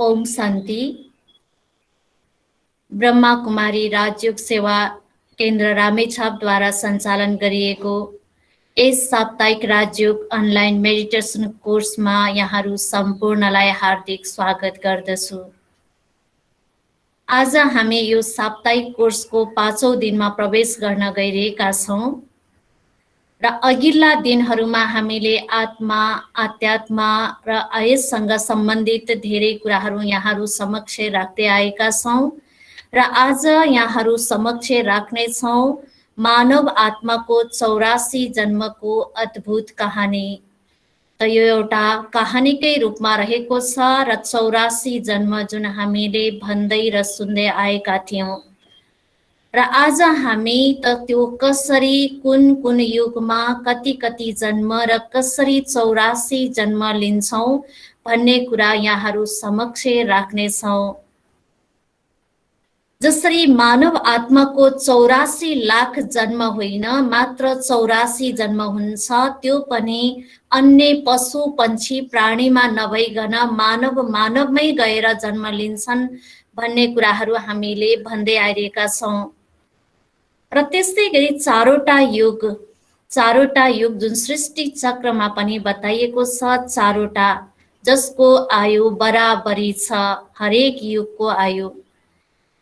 ओम शान्ति। ब्रह्मा कुमारी राजयोग सेवा केन्द्र रामेछापद्वारा सञ्चालन गरिएको यस साप्ताहिक राजयोग अनलाइन मेडिटेसन कोर्समा यहाँहरू सम्पूर्णलाई हार्दिक स्वागत गर्दछु। आज हामी यो साप्ताहिक कोर्सको 5औं दिनमा प्रवेश गर्न गइरहेका छौँ र अघिल्ला दिनहरूमा हामीले आत्मा, अध्यात्म र यससँग सम्बन्धित धेरै कुराहरू यहाँहरू समक्ष राख्दै आएका छौँ र आज यहाँहरू समक्ष राख्नेछौँ मानव आत्माको 84 जन्मको अद्भुत कहानी। त यो एउटा कहानीकै रूपमा रहेको छ र 84 जन्म जुन हामीले भन्दै र सुन्दै आएका थियौँ र आज हामी त त्यो कसरी कुन कुन युगमा कति कति जन्म र कसरी 84 जन्म लिन्छौँ भन्ने कुरा यहाँहरू समक्ष राख्नेछौँ। जसरी मानव आत्माको 84 लाख जन्म होइन, मात्र 84 जन्म हुन्छ, त्यो पनि अन्य पशु पन्छी प्राणीमा नभइकन मानवमै गएर जन्म लिन्छन् भन्ने कुराहरू हामीले भन्दै आइरहेका छौँ। र त्यस्तै गरी चारवटा युग जुन सृष्टि चक्रमा पनि बताइएको छ, चारवटा जसको आयु बराबरी छ, हरेक युगको आयु।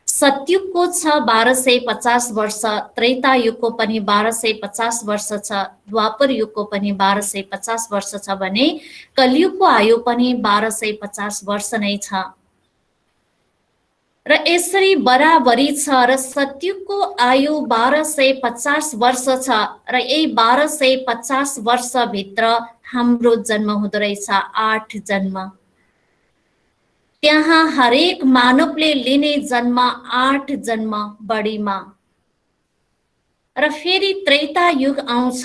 सतयुगको छ 1250 वर्ष, त्रेता युगको पनि 1250 वर्ष छ, द्वापर युगको पनि 1250 वर्ष छ भने कलियुगको आयु पनि 1250 वर्ष नै छ। र यसरी बराबरी छ र सतयुगको आयु 1250 वर्ष छ र यही 1250 वर्षभित्र हाम्रो जन्म हुँदो रहेछ 8 जन्म। त्यहाँ हरेक मानवले लिने जन्म 8 जन्म बढीमा। र फेरि त्रेता युग आउँछ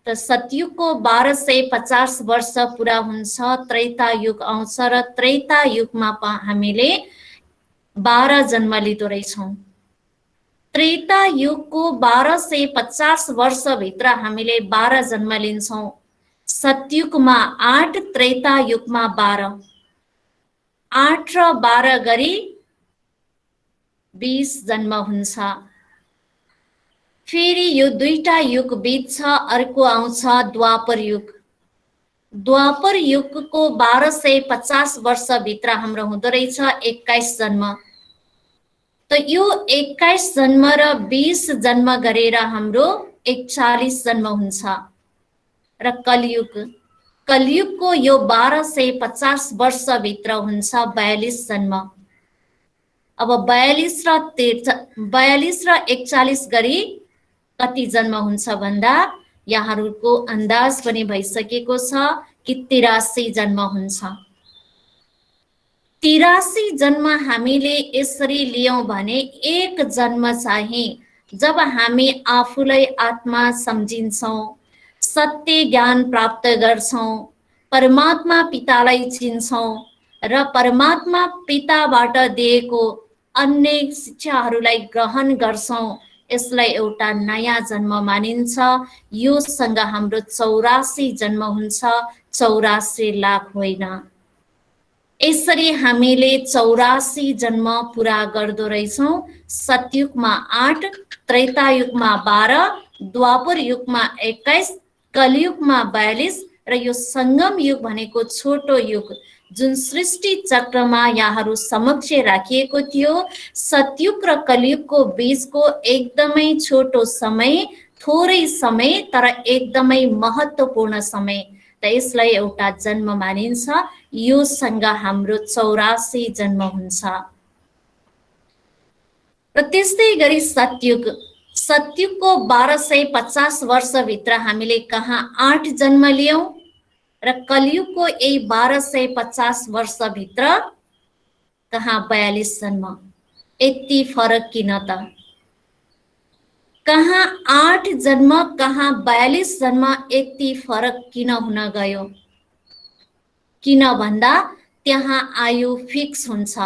त सतयुगको 1250 वर्ष पुरा हुन्छ, त्रेता युग आउँछ र त्रेता युगमा हामीले 12 जन्म लिँदो रहेछौँ। त्रेता युगको 1250 वर्षभित्र हामीले 12 जन्म लिन्छौँ। सतयुगमा 8, त्रेता युगमा 12, 8 र 12 गरी 20 जन्म हुन्छ। फेरि यो दुईटा युग बित्छ, अर्को आउँछ द्वापर युग। द्वापर युगको 1250 वर्षभित्र हाम्रो हुँदो रहेछ 21 जन्म। त यो 21 जन्म र 20 जन्म गरेर हाम्रो 41 जन्म हुन्छ। र कलियुगको यो 1250 वर्षभित्र हुन्छ 42 जन्म। अब 42 र 41 गरी कति जन्म हुन्छ भन्दा यहाँहरूको अन्दाज पनि भइसकेको छ कि 83 जन्म हुन्छ। 83 जन्म हामीले यसरी लियौं भने एक जन्म चाहिँ जब हामी आफूलाई आत्मा सम्झिन्छौँ, सत्य ज्ञान प्राप्त गर्छौँ, परमात्मा पितालाई चिन्छौँ र परमात्मा पिताबाट दिएको अन्य शिक्षाहरूलाई ग्रहण गर्छौँ, यसलाई एउटा नयाँ जन्म मानिन्छ। योसँग हाम्रो 84 जन्म हुन्छ, 84 लाख होइन। यसरी हामीले 84 जन्म पुरा गर्दो रहेछौँ। सतयुगमा 8, त्रेता युगमा 12, द्वापर युगमा 21, कलियुगमा 42 र यो संगम युग भनेको छोटो युग जुन सृष्टि चक्रमा यहाँहरू समक्ष राखिएको थियो। सतयुग र कलियुगको बीचको एकदमै छोटो समय, थोरै समय तर एकदमै महत्त्वपूर्ण समय, त यसलाई एउटा जन्म मानिन्छ। योसँग हाम्रो 84 जन्म हुन्छ। र त्यस्तै गरी सतयुगको 1250 वर्षभित्र हामीले कहाँ 8 जन्म लियौं र कलियुगको यही 1250 वर्षभित्र कहाँ 42 जन्म। यति फरक किन त? कहाँ 8 जन्म, कहाँ 42 जन्म, यति फरक किन हुन गयो? किन भन्दा त्यहाँ आयु फिक्स हुन्छ।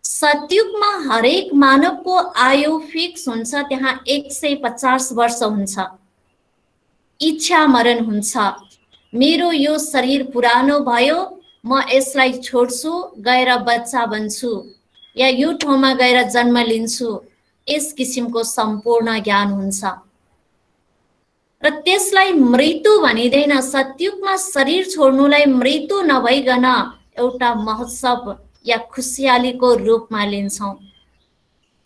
सतयुगमा हरेक मानवको आयु फिक्स हुन्छ, त्यहाँ 150 वर्ष हुन्छ। इच्छा मरण हुन्छ। मेरो यो शरीर पुरानो भयो, म यसलाई छोड्छु, गएर बच्चा बन्छु या यो ठाउँमा गएर जन्म लिन्छु, यस किसिमको सम्पूर्ण ज्ञान हुन्छ। र त्यसलाई मृत्यु भनिँदैन। सतयुगमा शरीर छोड्नुलाई मृत्यु नभइकन एउटा महोत्सव या खुसियालीको रूपमा लिन्छौँ।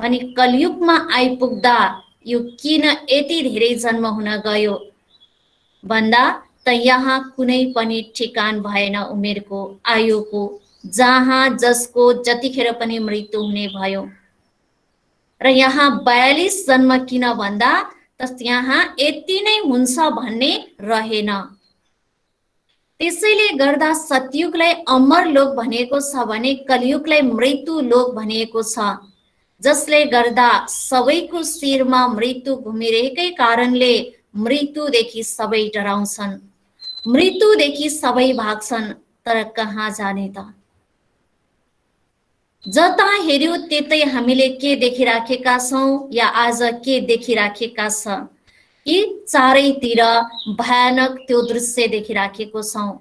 अनि कलियुगमा आइपुग्दा यो किन यति धेरै जन्म हुन गयो भन्दा त यहाँ कुनै पनि ठिकान भएन उमेरको, आयुको, जहाँ जसको जतिखेर पनि मृत्यु हुने भयो। र यहाँ 42 जन्म किन भन्दा त यहाँ यति नै हुन्छ भन्ने रहेन। त्यसैले गर्दा सतयुगलाई अमर लोक भनिएको छ भने कलियुगलाई मृत्यु लोक भनिएको छ, जसले गर्दा सबैको शिरमा मृत्यु घुमिरहेकै कारणले मृत्युदेखि सबै डराउँछन्, मृत्युदेखि सबै भाग्छन्। तर कहाँ जाने त? जता हेर्यो त्यतै हामीले के देखिराखेका छौँ या आज के देखिराखेका छ कि चारैतिर भयानक त्यो दृश्य देखिराखेको छौँ।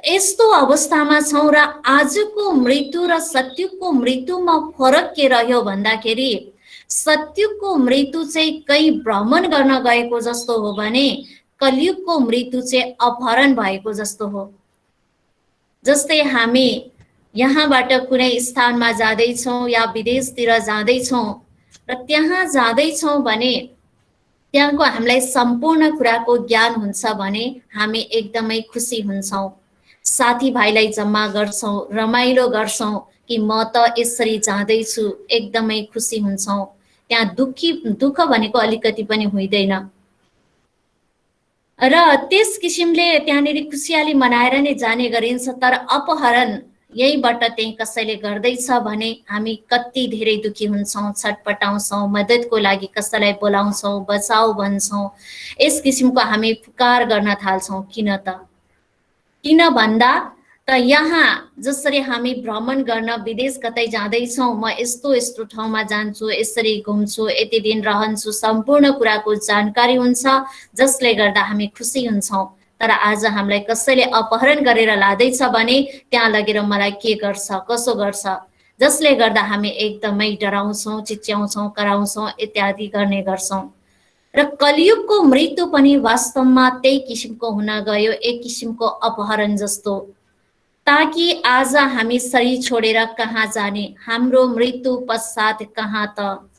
यस्तो अवस्थामा छौँ र आजको मृत्यु र सतयुगको मृत्युमा फरक के रह्यो भन्दाखेरि सतयुगको मृत्यु चाहिँ कहीँ भ्रमण गर्न गएको जस्तो हो भने कलियुगको मृत्यु चाहिँ अपहरण भएको जस्तो हो। जस्तै हामी यहाँबाट कुनै स्थानमा जाँदैछौँ या विदेशतिर जाँदैछौँ र त्यहाँ जाँदैछौँ भने त्यहाँको हामीलाई सम्पूर्ण कुराको ज्ञान हुन्छ भने हामी एकदमै खुसी हुन्छौँ, साथीभाइलाई जम्मा गर्छौँ, रमाइलो गर्छौँ कि म त यसरी जाँदैछु, एकदमै खुसी हुन्छौँ। त्यहाँ दुःख भनेको अलिकति पनि हुँदैन र त्यस किसिमले त्यहाँनिर खुसियाली मनाएर नै जाने गरिन्छ। तर अपहरण यहीबाट त्यही कसैले गर्दैछ भने हामी कति धेरै दुखी हुन्छौँ, छटपटाउँछौँ, मद्दतको लागि कसैलाई बोलाउँछौँ, बचाऊ भन्छौँ, यस किसिमको हामी पुकार गर्न थाल्छौँ। किन त? किन भन्दा त यहाँ जसरी हामी भ्रमण गर्न विदेश कतै जाँदैछौँ, म यस्तो यस्तो ठाउँमा जान्छु, यसरी घुम्छु, यति दिन रहन्छु, सम्पूर्ण कुराको जानकारी हुन्छ, जसले गर्दा हामी खुसी हुन्छौँ। तर आज हामीलाई कसैले अपहरण गरेर लाँदैछ भने त्यहाँ लगेर मलाई के गर्छ, कसो गर्छ, जसले गर्दा हामी एकदमै डराउँछौँ, चिच्याउँछौँ, कराउँछौँ, इत्यादि गर्ने गर्छौँ। र कलियुगको मृत्यु पनि वास्तवमा त्यही किसिमको हुन गयो, एक किसिमको अपहरण जस्तो। ताकि आज हामी शरीर छोडेर कहाँ जाने, हाम्रो मृत्यु पश्चात कहाँ त?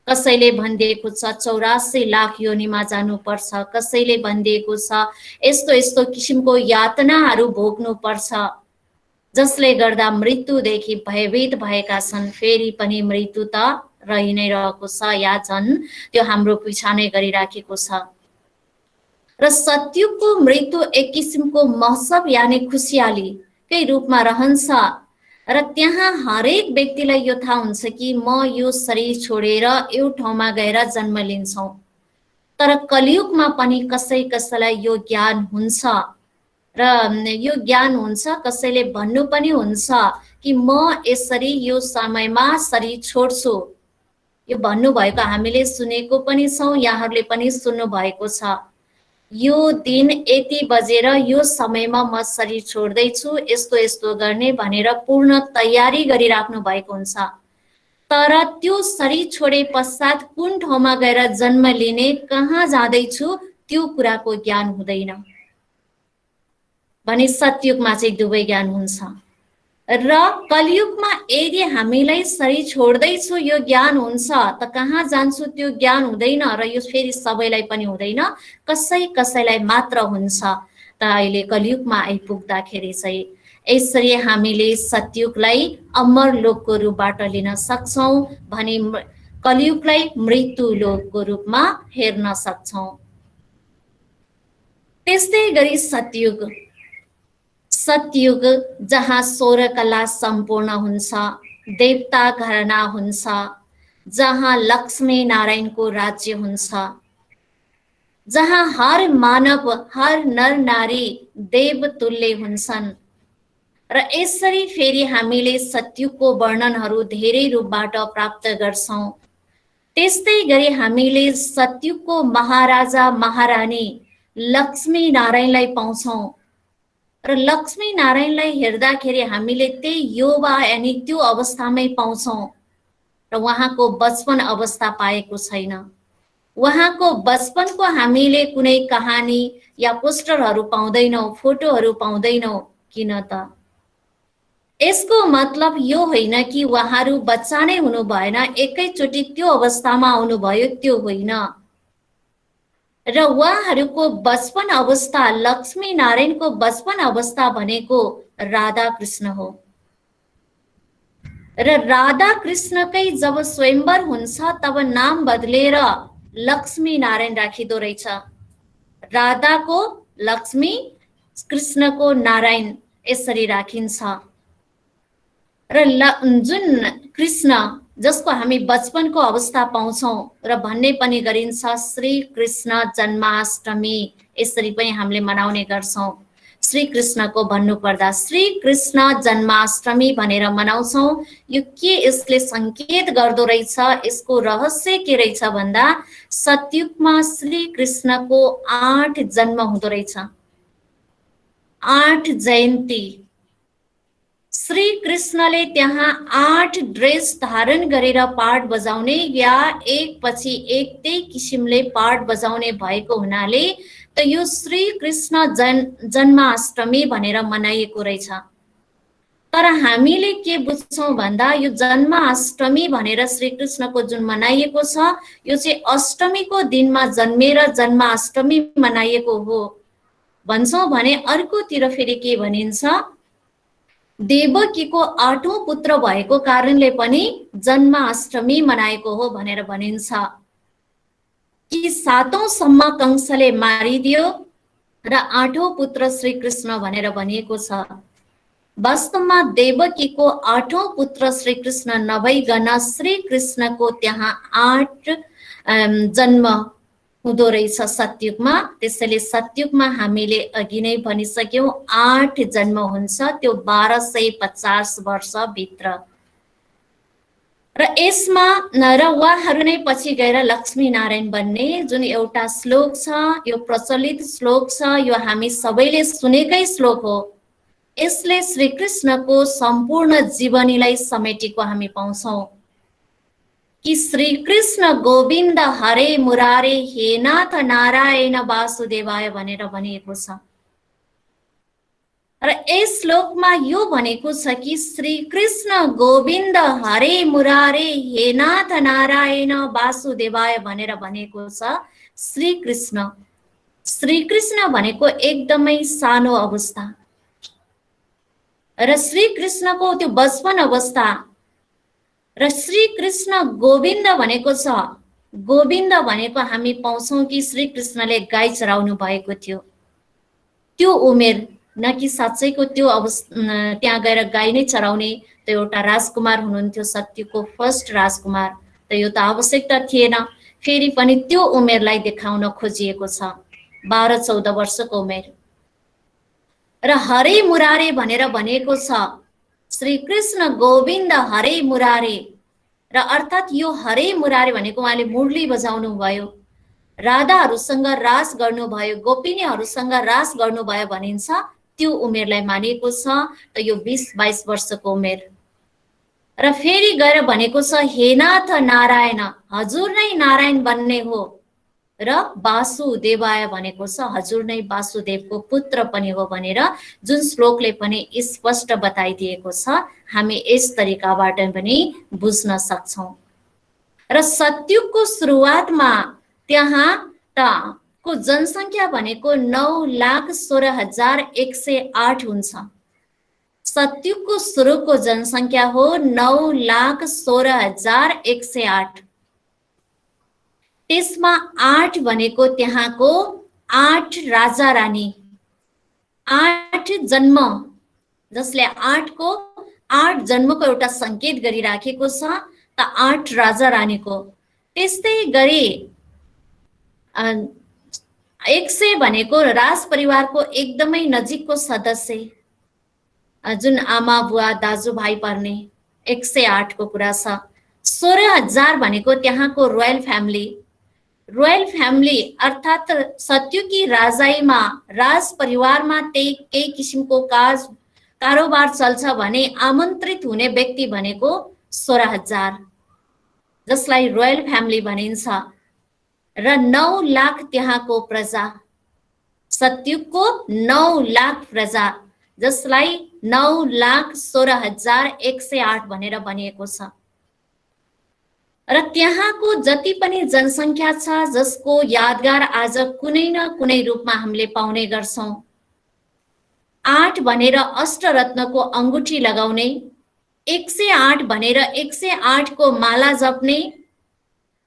कसैले भनिदिएको छ 84 लाख योनिमा जानुपर्छ, कसैले भनिदिएको छ यस्तो यस्तो किसिमको यातनाहरू भोग्नुपर्छ, जसले गर्दा मृत्युदेखि भयभीत भएका छन्। फेरि पनि मृत्यु त रहि नै रहेको छ या झन् त्यो हाम्रो पिछा नै गरिराखेको छ। र सतयुगको मृत्यु एक किसिमको महोत्सव यानि खुसियाली कै रूपमा रहन्छ र त्यहाँ हरेक व्यक्तिलाई यो थाहा हुन्छ कि म यो शरीर छोडेर यो ठाउँमा गएर जन्म लिन्छौँ। तर कलियुगमा पनि कसै कसैलाई यो ज्ञान हुन्छ र यो ज्ञान हुन्छ, कसैले भन्नु पनि हुन्छ कि म यसरी यो समयमा शरीर छोड्छु। यो भन्नुभएको हामीले सुनेको पनि छौँ, यहाँहरूले पनि सुन्नु भएको छ। यो दिन यति बजेर यो समयमा म शरीर छोड्दैछु, यस्तो यस्तो गर्ने भनेर पूर्ण तयारी गरिराख्नु भएको हुन्छ। तर त्यो शरीर छोडे पश्चात कुन ठाउँमा गएर जन्म लिने, कहाँ जाँदैछु, त्यो कुराको ज्ञान हुँदैन भने सतयुगमा चाहिँ दुवै ज्ञान हुन्छ। र कलियुगमा यदि हामीलाई शरीर छोड्दैछु यो ज्ञान हुन्छ, त कहाँ जान्छु त्यो ज्ञान हुँदैन र यो फेरि सबैलाई पनि हुँदैन, कसै कसैलाई मात्र हुन्छ। त अहिले कलियुगमा आइपुग्दाखेरि चाहिँ यसरी हामीले सतयुगलाई अमर लोकको रूपबाट लिन सक्छौँ भने कलियुगलाई मृत्यु लोकको रूपमा हेर्न सक्छौँ। त्यस्तै गरी सतयुग, सतयुग जहाँ 16 कला सम्पूर्ण हुन्छ, देवता घराना हुन्छ, जहाँ लक्ष्मी नारायणको राज्य हुन्छ, जहाँ हर मानव, हर नर नारी देवतुल्य हुन्छन्। र यसरी फेरि हामीले सतयुगको वर्णनहरू धेरै रूपबाट प्राप्त गर्छौँ। त्यस्तै गरी हामीले सतयुगको महाराजा महारानी लक्ष्मी नारायणलाई पाउँछौँ। र लक्ष्मी नारायणलाई हेर्दाखेरि हामीले त्यही युवा यानी त्यो अवस्थामै पाउँछौं र उहाँको बचपन अवस्था पाएको छैन। उहाँको बचपनको हामीले कुनै कहानी या पोस्टरहरू पाउँदैनौं, फोटोहरू पाउँदैनौं। किन त? यसको मतलब यो होइन कि उहाँहरू बच्चा नै हुनु भएन, एकैचोटि त्यो अवस्थामा आउनुभयो, त्यो होइन। र उहाँहरूको बचपन अवस्था, लक्ष्मी नारायणको बचपन अवस्था भनेको राधा कृष्ण हो। र राधा कृष्णकै जब स्वयंवर हुन्छ तब नाम बदलेर लक्ष्मी नारायण राखिदो रहेछ। राधाको लक्ष्मी, कृष्णको नारायण यसरी राखिन्छ। र जुन कृष्ण जसको हामी बचपनको अवस्था पाउँछौं र भन्ने पनि गरिन्छ श्री कृष्ण जन्माष्टमी, यसरी पनि हामीले मनाउने गर्छौं। श्री कृष्णको भन्नुपर्दा श्री कृष्ण जन्माष्टमी भनेर मनाउँछौं। यो के यसले संकेत गर्दो रहेछ, यसको रहस्य के रहेछ भन्दा सतयुगमा श्री कृष्णको 8 जन्म हुँदो रहेछ, 8 जयन्ती। श्री कृष्णले त्यहाँ 8 ड्रेस धारण गरेर पाठ बजाउने या एक पछि एक त्यही किसिमले पाठ बजाउने भएको हुनाले त यो श्री कृष्ण जन्माष्टमी भनेर मनाइएको रहेछ। तर हामीले के बुझ्छौं भन्दा यो जन्माष्टमी भनेर श्री कृष्णको जुन मनाइएको छ यो चाहिँ अष्टमीको दिनमा जन्मेर जन्माष्टमी मनाइएको हो भन्छौं भने अर्कोतिर फेरि के भनिन्छ, देवकीको 8औं पुत्र भएको कारणले पनि जन्माष्टमी मनाएको हो भनेर भनिन्छ। कि 7औं सम्म कंसले मारिदियो र 8औं पुत्र श्री कृष्ण भनेर भनिएको छ। वास्तवमा देवकीको 8औं पुत्र श्री कृष्ण नभइकन श्री कृष्णको त्यहाँ 8 जन्म हुँदो रहेछ सतयुगमा। त्यसैले सतयुगमा हामीले अघि नै भनिसक्यौं 8 जन्म हुन्छ, त्यो 1250 वर्ष भित्र। र यसमा र उहाँहरू नै पछि गएर लक्ष्मी नारायण बन्ने जुन एउटा श्लोक छ, यो प्रचलित श्लोक छ, यो हामी सबैले सुनेकै श्लोक हो। यसले श्री कृष्णको सम्पूर्ण जीवनीलाई समेटेको हामी पाउँछौं कि श्री कृष्ण गोविन्द हरे मुरारे हे नाथ नारायण वासुदेवाय भनेर भनिएको छ। र यस श्लोकमा यो भनेको छ कि श्री कृष्ण गोविन्द हरे मुरारे हे नाथ नारायण वासुदेवाय भनेर भनेको छ। श्री कृष्ण भनेको एकदमै सानो अवस्था र श्री कृष्णको त्यो बचपन अवस्था र श्री कृष्ण गोविन्द भनेको छ। गोविन्द भनेको हामी पाउँछौं कि श्री कृष्णले गाई चराउनु भएको थियो, त्यो उमेर न कि साँच्चैको त्यो त्यहाँ गएर गाई नै चराउने त एउटा राजकुमार हुनुहुन्थ्यो, सत्यको फर्स्ट राजकुमार, त यो त आवश्यकता थिएन। फेरि पनि त्यो उमेरलाई देखाउन खोजिएको छ, 12-14 वर्षको उमेर। र हरे मुरारे भनेर भनेको छ श्री कृष्ण गोविन्द हरे मुरारे, र अर्थात् यो हरे मुरारे भनेको उहाँले मुरली बजाउनु भयो, राधाहरूसँग रास गर्नुभयो, गोपिनीहरूसँग रास गर्नुभयो भनिन्छ। त्यो उमेरलाई मानिएको छ, त यो 20-22 वर्षको उमेर। र फेरि गएर भनेको छ हे नाथ नारायण, हजुर नै नारायण बन्ने हो, र वासुदेवाय भनेको छ हजुर नै वासुदेवको पुत्र पनि हो भनेर जुन श्लोकले पनि स्पष्ट बताइदिएको छ, हामी यस तरिकाबाट पनि बुझ्न सक्छौं। र सतयुगको सुरुवातमा त्यहाँ को जनसंख्या भनेको 9,16,108 हुन्छ। सतयुगको सुरुको जनसंख्या हो 9,16,108। त्यसमा 8 भनेको त्यहाँको 8 राजा रानी, 8 जन्म, जसले 8 जन्मको एउटा संकेत गरिराखेको छ, त 8 राजा रानीको। त्यस्तै गरी 100 भनेको राज परिवारको एकदमै नजिकको सदस्य, जुन आमा बुवा दाजुभाइ पर्ने, 108 को कुरा छ। 16,000 भनेको त्यहाँको रोयल फ्यामिली, रोयल फ्यामिली अर्थात् सत्युकी राजाईमा राज परिवारमा केही किसिमको कारोबार चल्छ भने आमन्त्रित हुने व्यक्ति भनेको 16,000, जसलाई रोयल फ्यामिली भनिन्छ, र 9 लाख त्यहाँको प्रजा, सत्युगको 9 लाख प्रजा, जसलाई 9,16,108 भनेर भनिएको छ। र त्यहाँको जति पनि जनसङ्ख्या छ जसको यादगार आज कुनै न कुनै रूपमा हामीले पाउने गर्छौं। 8 भनेर अष्टरत्नको अंगुठी लगाउने, 108 भनेर 108 को माला जप्ने,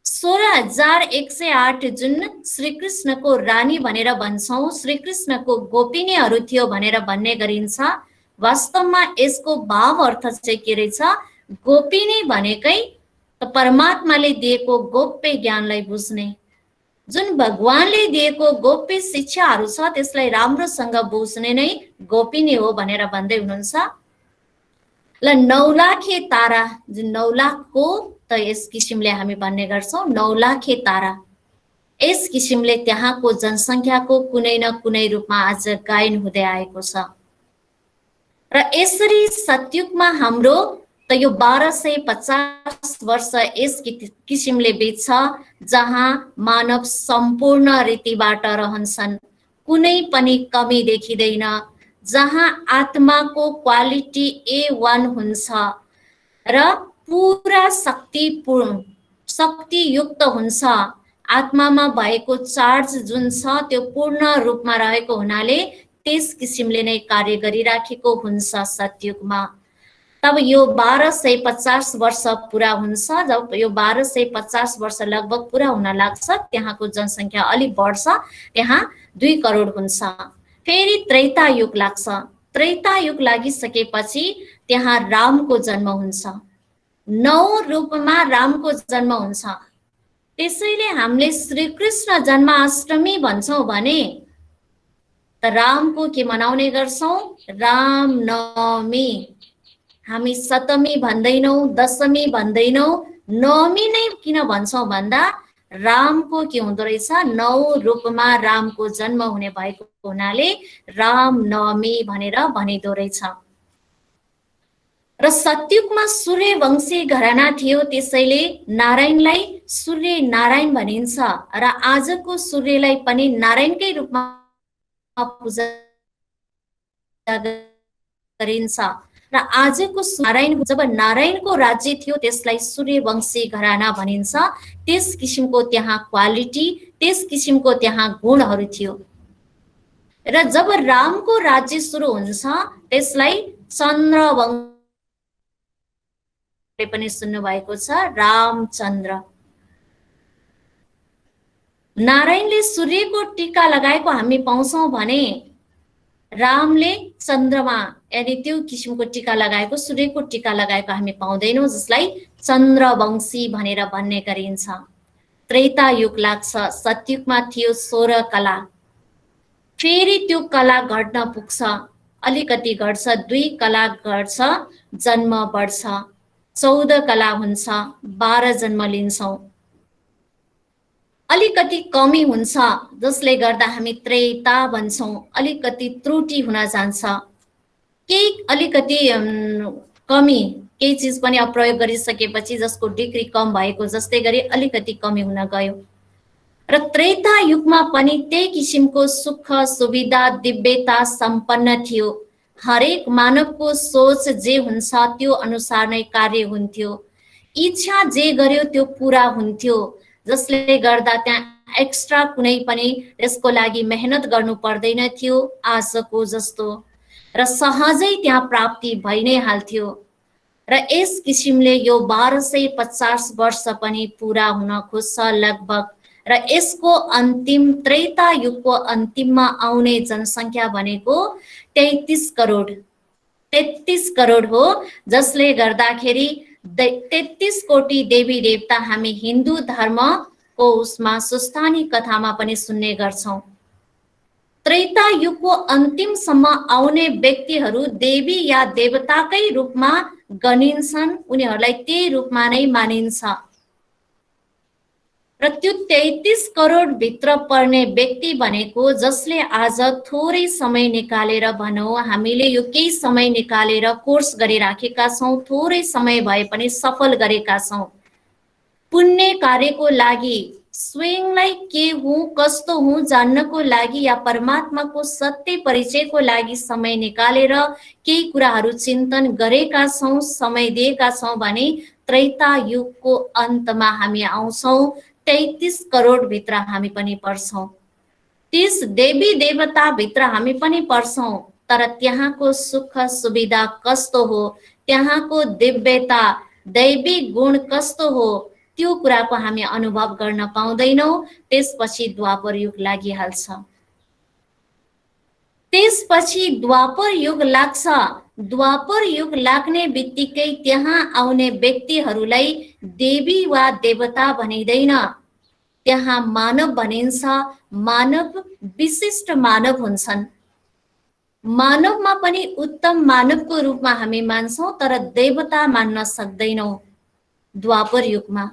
16,108 जुन श्रीकृष्णको रानी भनेर भन्छौं, श्रीकृष्णको गोपिनीहरू थियो भनेर भन्ने गरिन्छ। वास्तवमा यसको भाव अर्थ चाहिँ के रहेछ? गोपिनी भनेकै परमात्माले दिएको गोप्य ज्ञानलाई बुझ्ने, जुन भगवानले दिएको गोप्य शिक्षाहरू छ त्यसलाई राम्रोसँग बुझ्ने नै गोपिनी हो भनेर भन्दै हुनुहुन्छ। ल 9 लाखे तारा, जुन 9 लाखको त यस किसिमले हामी भन्ने गर्छौं, 9 लाखे तारा, यस किसिमले त्यहाँको जनसङ्ख्याको कुनै न कुनै रूपमा आज गायन हुँदै आएको छ। र यसरी सत्युगमा हाम्रो त यो 1250 वर्ष यस किसिमले बित्छ जहाँ मानव सम्पूर्ण रीतिबाट रहन्छन्, कुनै पनि कमी देखिँदैन, जहाँ आत्माको क्वालिटी A1 हुन्छ र पूरा शक्तियुक्त हुन्छ। आत्मामा भएको चार्ज जुन छ त्यो पूर्ण रूपमा रहेको हुनाले त्यस किसिमले नै कार्य गरिराखेको हुन्छ सत्युगमा। तब यो 1250 वर्ष पूरा हुन्छ। जब यो 1250 वर्ष लगभग पूरा हुन लाग्छ, त्यहाँको जनसङ्ख्या अलि बढ्छ, त्यहाँ 2 करोड हुन्छ। फेरि त्रेता युग लाग्छ। त्रेता युग लागिसकेपछि त्यहाँ रामको जन्म हुन्छ, 9 रूपमा रामको जन्म हुन्छ। त्यसैले हामीले श्रीकृष्ण जन्माष्टमी भन्छौं भने त रामको के मनाउने गर्छौं? रामनवमी। हामी सप्तमी भन्दैनौं, दशमी भन्दैनौं, नवमी नै किन भन्छौं भन्दा रामको के हुँदो रहेछ? 9 रूपमा रामको जन्म हुने भएको हुनाले रामनवमी भनेर भनिदो रहेछ। र सत्युगमा सूर्यवंशी घराना थियो, त्यसैले नारायणलाई सूर्य नारायण भनिन्छ र आजको सूर्यलाई पनि नारायणकै रूपमा पूजा गरिन्छ। र आजको नारायण, जब नारायणको राज्य थियो त्यसलाई सूर्यवंशी घराना भनिन्छ। त्यस किसिमको त्यहाँ क्वालिटी, त्यस किसिमको त्यहाँ गुणहरू थियो। र जब रामको राज्य सुरु हुन्छ त्यसलाई चन्द्रवंश पनि सुन्नु भएको छ, रामचन्द्र। नारायणले सूर्यको टीका लगाएको हामी पाउँछौं भने रामले चन्द्रमा यानी त्यो किसिमको टीका लगाएको, सूर्यको टीका लगाएको हामी पाउँदैनौं, जसलाई चन्द्रवंशी भनेर भन्ने गरिन्छ। त्रेता युग लाग्छ। सत्युगमा थियो 16 कला। फेरि त्यो कला घट्न पुग्छ, अलिकति घट्छ, 2 कला घट्छ, जन्म बढ्छ, 14 कला हुन्छ, 12 जन्म लिन्छौं। अलिकति कमी हुन्छ जसले गर्दा हामी त्रेता भन्छौं, अलिकति त्रुटि हुन जान्छ। केही अलिकति कमी, केही चीज पनि प्रयोग गरिसकेपछि जसको डिग्री कम भएको जस्तै गरी अलिकति कमी हुन गयो। र त्रेता युगमा पनि त्यही किसिमको सुख सुविधा दिव्यता सम्पन्न थियो। हरेक मानवको सोच जे हुन्छ त्यो अनुसार नै कार्य हुन्थ्यो। इच्छा जे गर्यो त्यो पूरा हुन्थ्यो, जसले गर्दा त्यहाँ एक्स्ट्रा कुनै पनि यसको लागि मेहनत गर्नु पर्दैन थियो आजको जस्तो, र सहजै त्यहाँ प्राप्ति भइ नै हाल्थ्यो। र यस किसिमले यो 1250 वर्ष पनि पूरा हुन खोज्छ लगभग। र यसको अन्तिम, त्रेता युगको अन्तिममा आउने जनसङ्ख्या भनेको 33 करोड। 33 करोड हो, जसले गर्दाखेरि 33 कोटी देवी देवता हामी हिन्दू धर्मको उसमा सुस्तानी कथामा पनि सुन्ने गर्छौं। त्रेता युगको अन्तिमसम्म आउने व्यक्तिहरू देवी या देवताकै रूपमा गनिन्छन्, उनीहरूलाई त्यही रूपमा नै मानिन्छ। र त्यो 33 करोड भित्र पर्ने व्यक्ति भनेको जसले आज थोरै समय निकालेर भनौँ हामीले यो केही समय निकालेर कोर्स गरिराखेका छौँ, थोरै समय भए पनि सफल गरेका छौँ। पुण्य कार्यको लागि स्वयंलाई के हुँ कस्तो हुँ जान्नको लागि या परमात्माको सत्य परिचयको लागि समय निकालेर केही कुराहरू चिन्तन गरेका छौँ, समय दिएका छौँ भने त्रेता युगको अन्तमा हामी आउँछौँ। 33 करोड भित्र हामी पनि पर्छौँ। 30 देवी देवता भित्र हामी पनि पर्छौँ। तर त्यहाँको सुख सुविधा कस्तो हो, त्यहाँको दिव्यता दैवी गुण कस्तो हो, त्यो कुराको हामी अनुभव गर्न पाउँदैनौँ। त्यसपछि द्वापर युग लागिहाल्छ। त्यसपछि द्वापर युग लाग्छ। द्वापर युग लाग्ने बित्तिकै त्यहाँ आउने व्यक्तिहरूलाई देवी वा देवता भनिँदैन, त्यहाँ मानव भनिन्छ। मानव विशिष्ट मानव हुन्छन्। मानवमा पनि उत्तम मानवको रूपमा हामी मान्छौँ, तर देवता मान्न सक्दैनौँ द्वापर युगमा।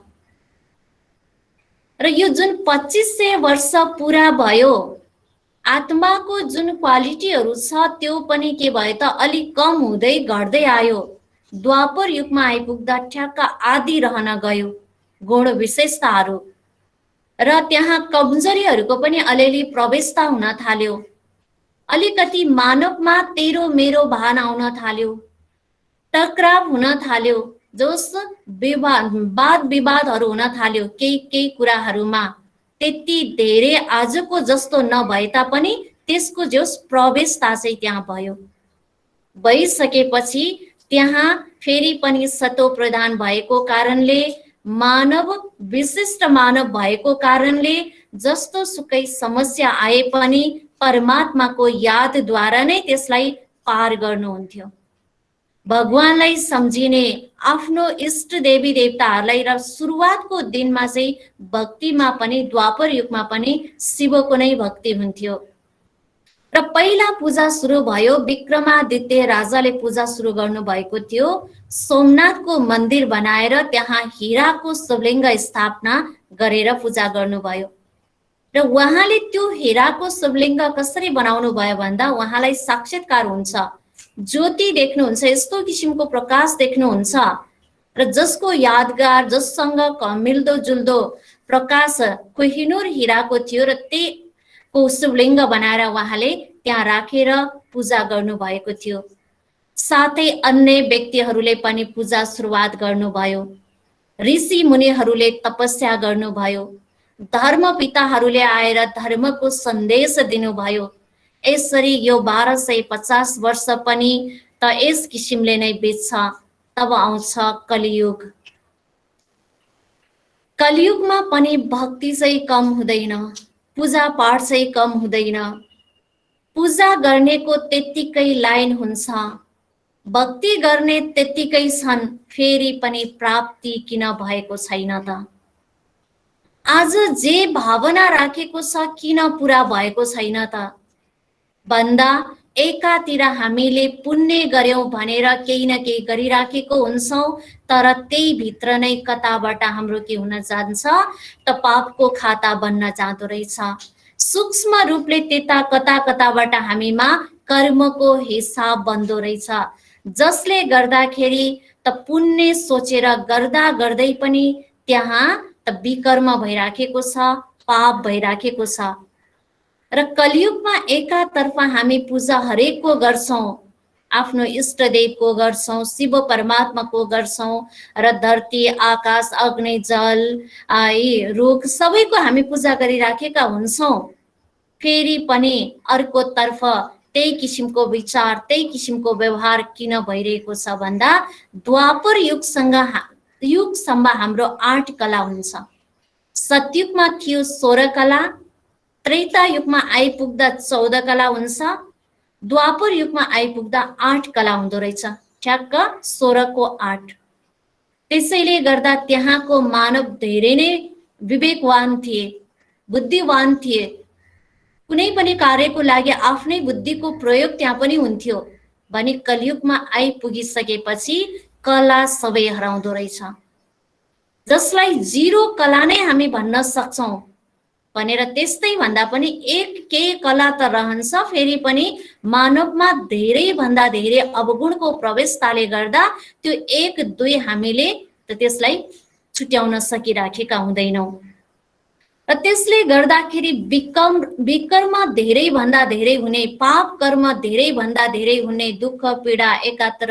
र यो जुन 2500 वर्ष पुरा भयो, आत्माको जुन क्वालिटीहरू छ त्यो पनि के भयो त अलिक कम हुँदै घट्दै आयो। द्वापर युगमा आइपुग्दा ठ्याक्क आदि रहन गयो गुण विशेषताहरू, र त्यहाँ कमजोरीहरूको पनि अलिअलि प्रवेशता हुन थाल्यो। अलिकति मानवमा तेरो मेरो भान आउन थाल्यो, टकराव हुन थाल्यो, जस वाद विवादहरू हुन थाल्यो केही कुराहरूमा। त्यति धेरै आजको जस्तो नभए तापनि त्यसको जस प्रवेशता चाहिँ त्यहाँ भयो। भइसकेपछि त्यहाँ फेरि पनि सतो प्रधान भएको कारणले, मानव विशिष्ट मानव भएको कारणले जस्तो सुकै समस्या आए पनि परमात्माको यादद्वारा नै त्यसलाई पार गर्नुहुन्थ्यो। भगवानलाई सम्झिने, आफ्नो इष्ट देवी देवताहरूलाई, र सुरुवातको दिनमा चाहिँ भक्तिमा पनि द्वापर युगमा पनि शिवको नै भक्ति हुन्थ्यो। र पहिला पूजा सुरु भयो, विक्रमादित्य राजाले पूजा सुरु गर्नु भएको थियो। सोमनाथको मन्दिर बनाएर त्यहाँ हीराको शिवलिङ्ग स्थापना गरेर पूजा गर्नुभयो। र उहाँले त्यो हीराको शिवलिङ्ग कसरी बनाउनु भयो भन्दा उहाँलाई साक्षात्कार हुन्छ, ज्योति देख्नुहुन्छ, यस्तो किसिमको प्रकाश देख्नुहुन्छ, र जसको यादगार, जससँग मिल्दो जुल्दो प्रकाश कोहिनूर हीराको थियो, र त्यहीको शिवलिङ्ग बनाएर उहाँले त्यहाँ राखेर पूजा गर्नु भएको थियो। साथै अन्य व्यक्तिहरूले पनि पूजा सुरुवात गर्नुभयो। ऋषि मुनिहरूले तपस्या गर्नुभयो। धर्म पिताहरूले आएर धर्मको सन्देश दिनुभयो। यसरी यो 1250 वर्ष पनि त यस किसिमले नै बित्छ। तब आउँछ कलियुग। कलियुगमा पनि भक्ति चाहिँ कम हुँदैन, पूजा पाठ चाहिँ कम हुँदैन। पूजा गर्नेको त्यत्तिकै लाइन हुन्छ, भक्ति गर्ने त्यत्तिकै छन्, फेरि पनि प्राप्ति किन भएको छैन त? आज जे भावना राखेको छ किन पुरा भएको छैन त भन्दा एकातिर हामीले पुण्य गर्यौं भनेर केही न केही गरिराखेको हुन्छौं, तर त्यही भित्र नै कताबाट हाम्रो के हुन जान्छ त पापको खाता बन्न जाँदो रहेछ। सूक्ष्म रूपले त्यता कताबाट हामीमा कर्मको हिसाब बन्दो रहेछ, जसले गर्दाखेरि त पुण्य सोचेर गर्दा गर्दै पनि त्यहाँ त विकर्म भइराखेको छ, पाप भइराखेको छ। र कलियुगमा एकातर्फ हामी पूजा हरेकको गर्छौं, आफ्नो इष्ट देवको गर्छौं, शिव परमात्माको गर्छौं, र धरती आकाश अग्नि जल यी रुख सबैको हामी पूजा गरिराखेका हुन्छौं। फेरि पनि अर्को तर्फ त्यही किसिमको विचार, त्यही किसिमको व्यवहार किन भइरहेको छ भन्दा द्वापर युगसम्म हाम्रो 8 कला हुन्छ। सतयुगमा थियो 16 कला, त्रेता युगमा आइपुग्दा 14 कला हुन्छ, द्वापर युगमा आइपुग्दा 8 कला हुँदो रहेछ, ठ्याक्क 16 को 8। त्यसैले गर्दा त्यहाँको मानव धेरै नै विवेकवान थिए, बुद्धिवान थिए। कुनै पनि कार्यको लागि आफ्नै बुद्धिको प्रयोग त्यहाँ पनि हुन्थ्यो भने कलियुगमा आइपुगिसकेपछि कला सबै हराउँदो रहेछ। जसलाई जिरो कला नै हामी भन्न सक्छौं भनेर त्यस्तै भन्दा पनि एक केही कला त रहन्छ, फेरि पनि मानवमा धेरै भन्दा धेरै अवगुणको प्रवेशताले गर्दा त्यो एक दुई हामीले त्यसलाई छुट्याउन सकिराखेका हुँदैनौं। र त्यसले गर्दाखेरि विकर्म धेरै भन्दा धेरै हुने, पाप कर्म धेरै भन्दा धेरै हुने, दुःख पीडा एकातिर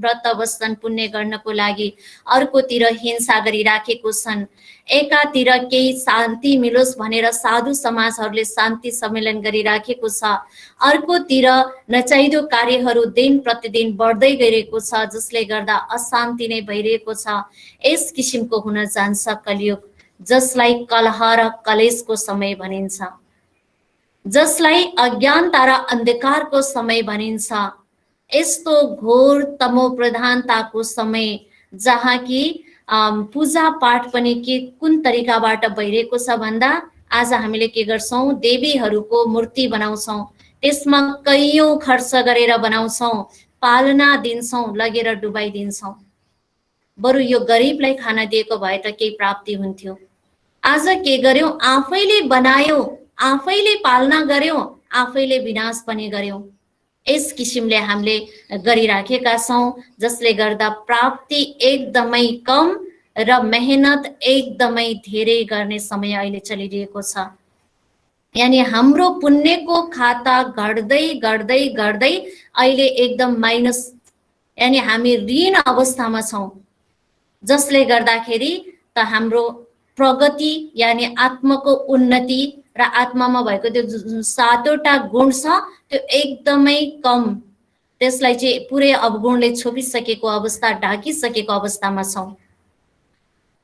व्रत वसन पुण्य गर्नको लागि अर्कोतिर हिंसा गरिराखेको छन्। एकातिर केही शान्ति मिलोस् भनेर साधु समाजहरूले शान्ति सम्मेलन गरिराखेको छ, अर्कोतिर नचाहिदो कार्यहरू दिन प्रतिदिन बढ्दै गइरहेको छ, जसले गर्दा अशान्ति नै भइरहेको छ। यस किसिमको हुन जान्छ कलियुग, जसलाई कलह र कलेशको समय भनिन्छ, जसलाई अज्ञानता र अन्धकारको समय भनिन्छ। यस्तो घोर तमो प्रधानताको समय जहाँ कि पूजा पाठ पनि के कुन तरिकाबाट भइरहेको छ भन्दा आज हामीले के गर्छौं, देवीहरूको मूर्ति बनाउँछौं, त्यसमा कैयौं खर्च गरेर बनाउँछौं, पालना दिन्छौं, लगेर डुबाइदिन्छौं। बरु यो गरिबलाई खाना दिएको भए त केही प्राप्ति हुन्थ्यो। आज के गर्यौं, आफैले बनायौं, आफैले पालना गर्यौं, आफैले विनाश पनि गर्यौं। यस किसिमले हामीले गरिराखेका छौं, जसले गर्दा प्राप्ति एकदमै कम र मेहनत एकदमै धेरै गर्ने समय अहिले चलिरहेको छ। यानी हाम्रो पुण्यको खाता घट्दै घट्दै घट्दै अहिले एकदम माइनस, यानी हामी ऋण अवस्थामा छौं, जसले गर्दाखेरि त हाम्रो प्रगति यानी आत्माको उन्नति र आत्मामा भएको त्यो सातवटा गुण छ त्यो एकदमै कम, त्यसलाई चाहिँ पुरै अवगुणले छोपिसकेको अवस्था, ढाकिसकेको अवस्थामा छौं।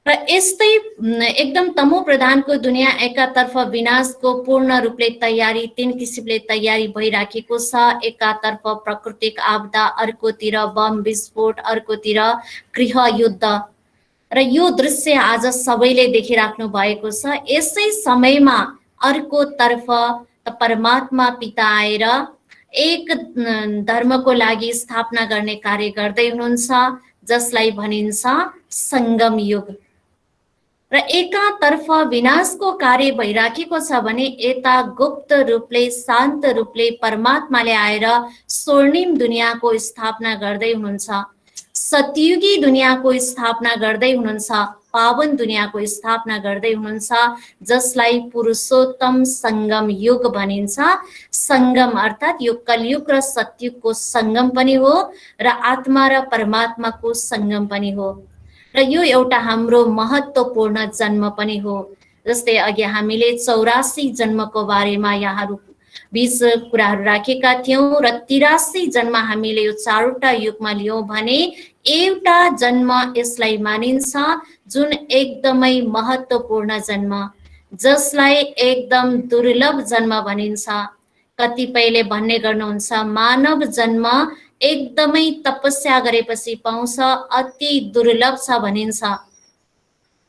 र यस्तै एकदम तमो प्रधानको दुनिया एकातर्फ विनाशको पूर्ण रूपले तयारी, तीन किसिमले तयारी भइराखेको छ। एकातर्फ प्राकृतिक आपदा, अर्कोतिर बम विस्फोट, अर्कोतिर गृह युद्ध। र यो दृश्य आज सबैले देखिराख्नु भएको छ। यसै समयमा अर्को तर्फ परमात्मा पिता आएर एक धर्मको लागि स्थापना गर्ने कार्य गर्दै हुनुहुन्छ, जसलाई भनिन्छ संगम युग। र एकातर्फ विनाशको कार्य भइराखेको छ भने यता गुप्त रूपले, शान्त रूपले परमात्माले आएर स्वर्णिम दुनियाँको स्थापना गर्दै हुनुहुन्छ, सतयुगी दुनियाँको स्थापना गर्दै हुनुहुन्छ, पावन दुनियाँको स्थापना गर्दै हुनुहुन्छ, जसलाई पुरुषोत्तम संगम युग भनिन्छ। संगम अर्थात् यो कलियुग र सतयुगको संगम पनि हो र आत्मा र परमात्माको संगम पनि हो। र यो एउटा हाम्रो महत्त्वपूर्ण जन्म पनि हो। जस्तै अघि हामीले 84 जन्मको बारेमा यहाँहरू बीच कुराहरू राखेका थियौं र 83 जन्म हामीले यो चारवटा युगमा लियौं भने एउटा जन्म यसलाई मानिन्छ जुन एकदमै महत्त्वपूर्ण जन्म, जसलाई एकदम दुर्लभ जन्म भनिन्छ। कतिपयले भन्ने गर्नुहुन्छ मानव जन्म एकदमै तपस्या गरेपछि पाउँछ, अति दुर्लभ छ भनिन्छ।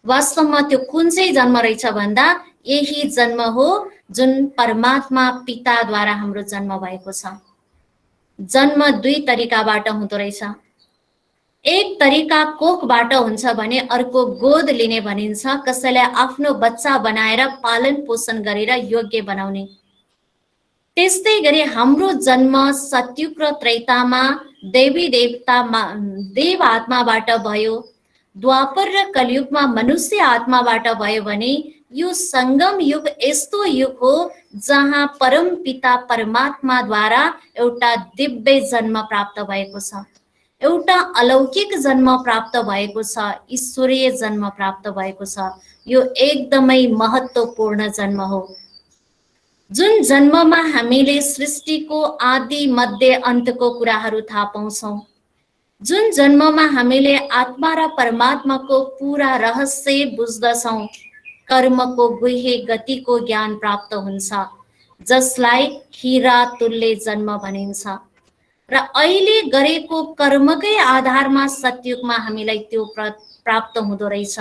वास्तवमा त्यो कुन चाहिँ जन्म रहेछ भन्दा यही जन्म हो जुन परमात्मा पिताद्वारा हाम्रो जन्म भएको छ। जन्म दुई तरिकाबाट हुँदो रहेछ। एक तरिका कोखबाट हुन्छ भने अर्को गोद लिने भनिन्छ, कसैलाई आफ्नो बच्चा बनाएर पालन पोषण गरेर योग्य बनाउने। त्यस्तै गरी हाम्रो जन्म सतयुग र त्रेतामा देवी देवतामा देव आत्माबाट भयो, द्वापर र कलियुगमा मनुष्य आत्माबाट भयो भने यो संगम युग यस्तो युग हो जहाँ परम पिता परमात्माद्वारा एउटा दिव्य जन्म प्राप्त भएको छ, एउटा अलौकिक जन्म प्राप्त भएको छ, ईश्वरीय जन्म प्राप्त भएको छ। यो एकदमै महत्त्वपूर्ण जन्म हो, जुन जन्ममा हामीले सृष्टिको आदि मध्य अन्तको कुराहरू थाहा पाउँछौं, जुन जन्ममा हामीले आत्मा र परमात्माको पूरा रहस्य बुझ्दछौं, कर्मको गुह्य गतिको ज्ञान प्राप्त हुन्छ, जसलाई हीरा तुल्य जन्म भनिन्छ। र अहिले गरेको कर्मकै आधारमा सतयुगमा हामीलाई त्यो प्राप्त हुँदो रहेछ।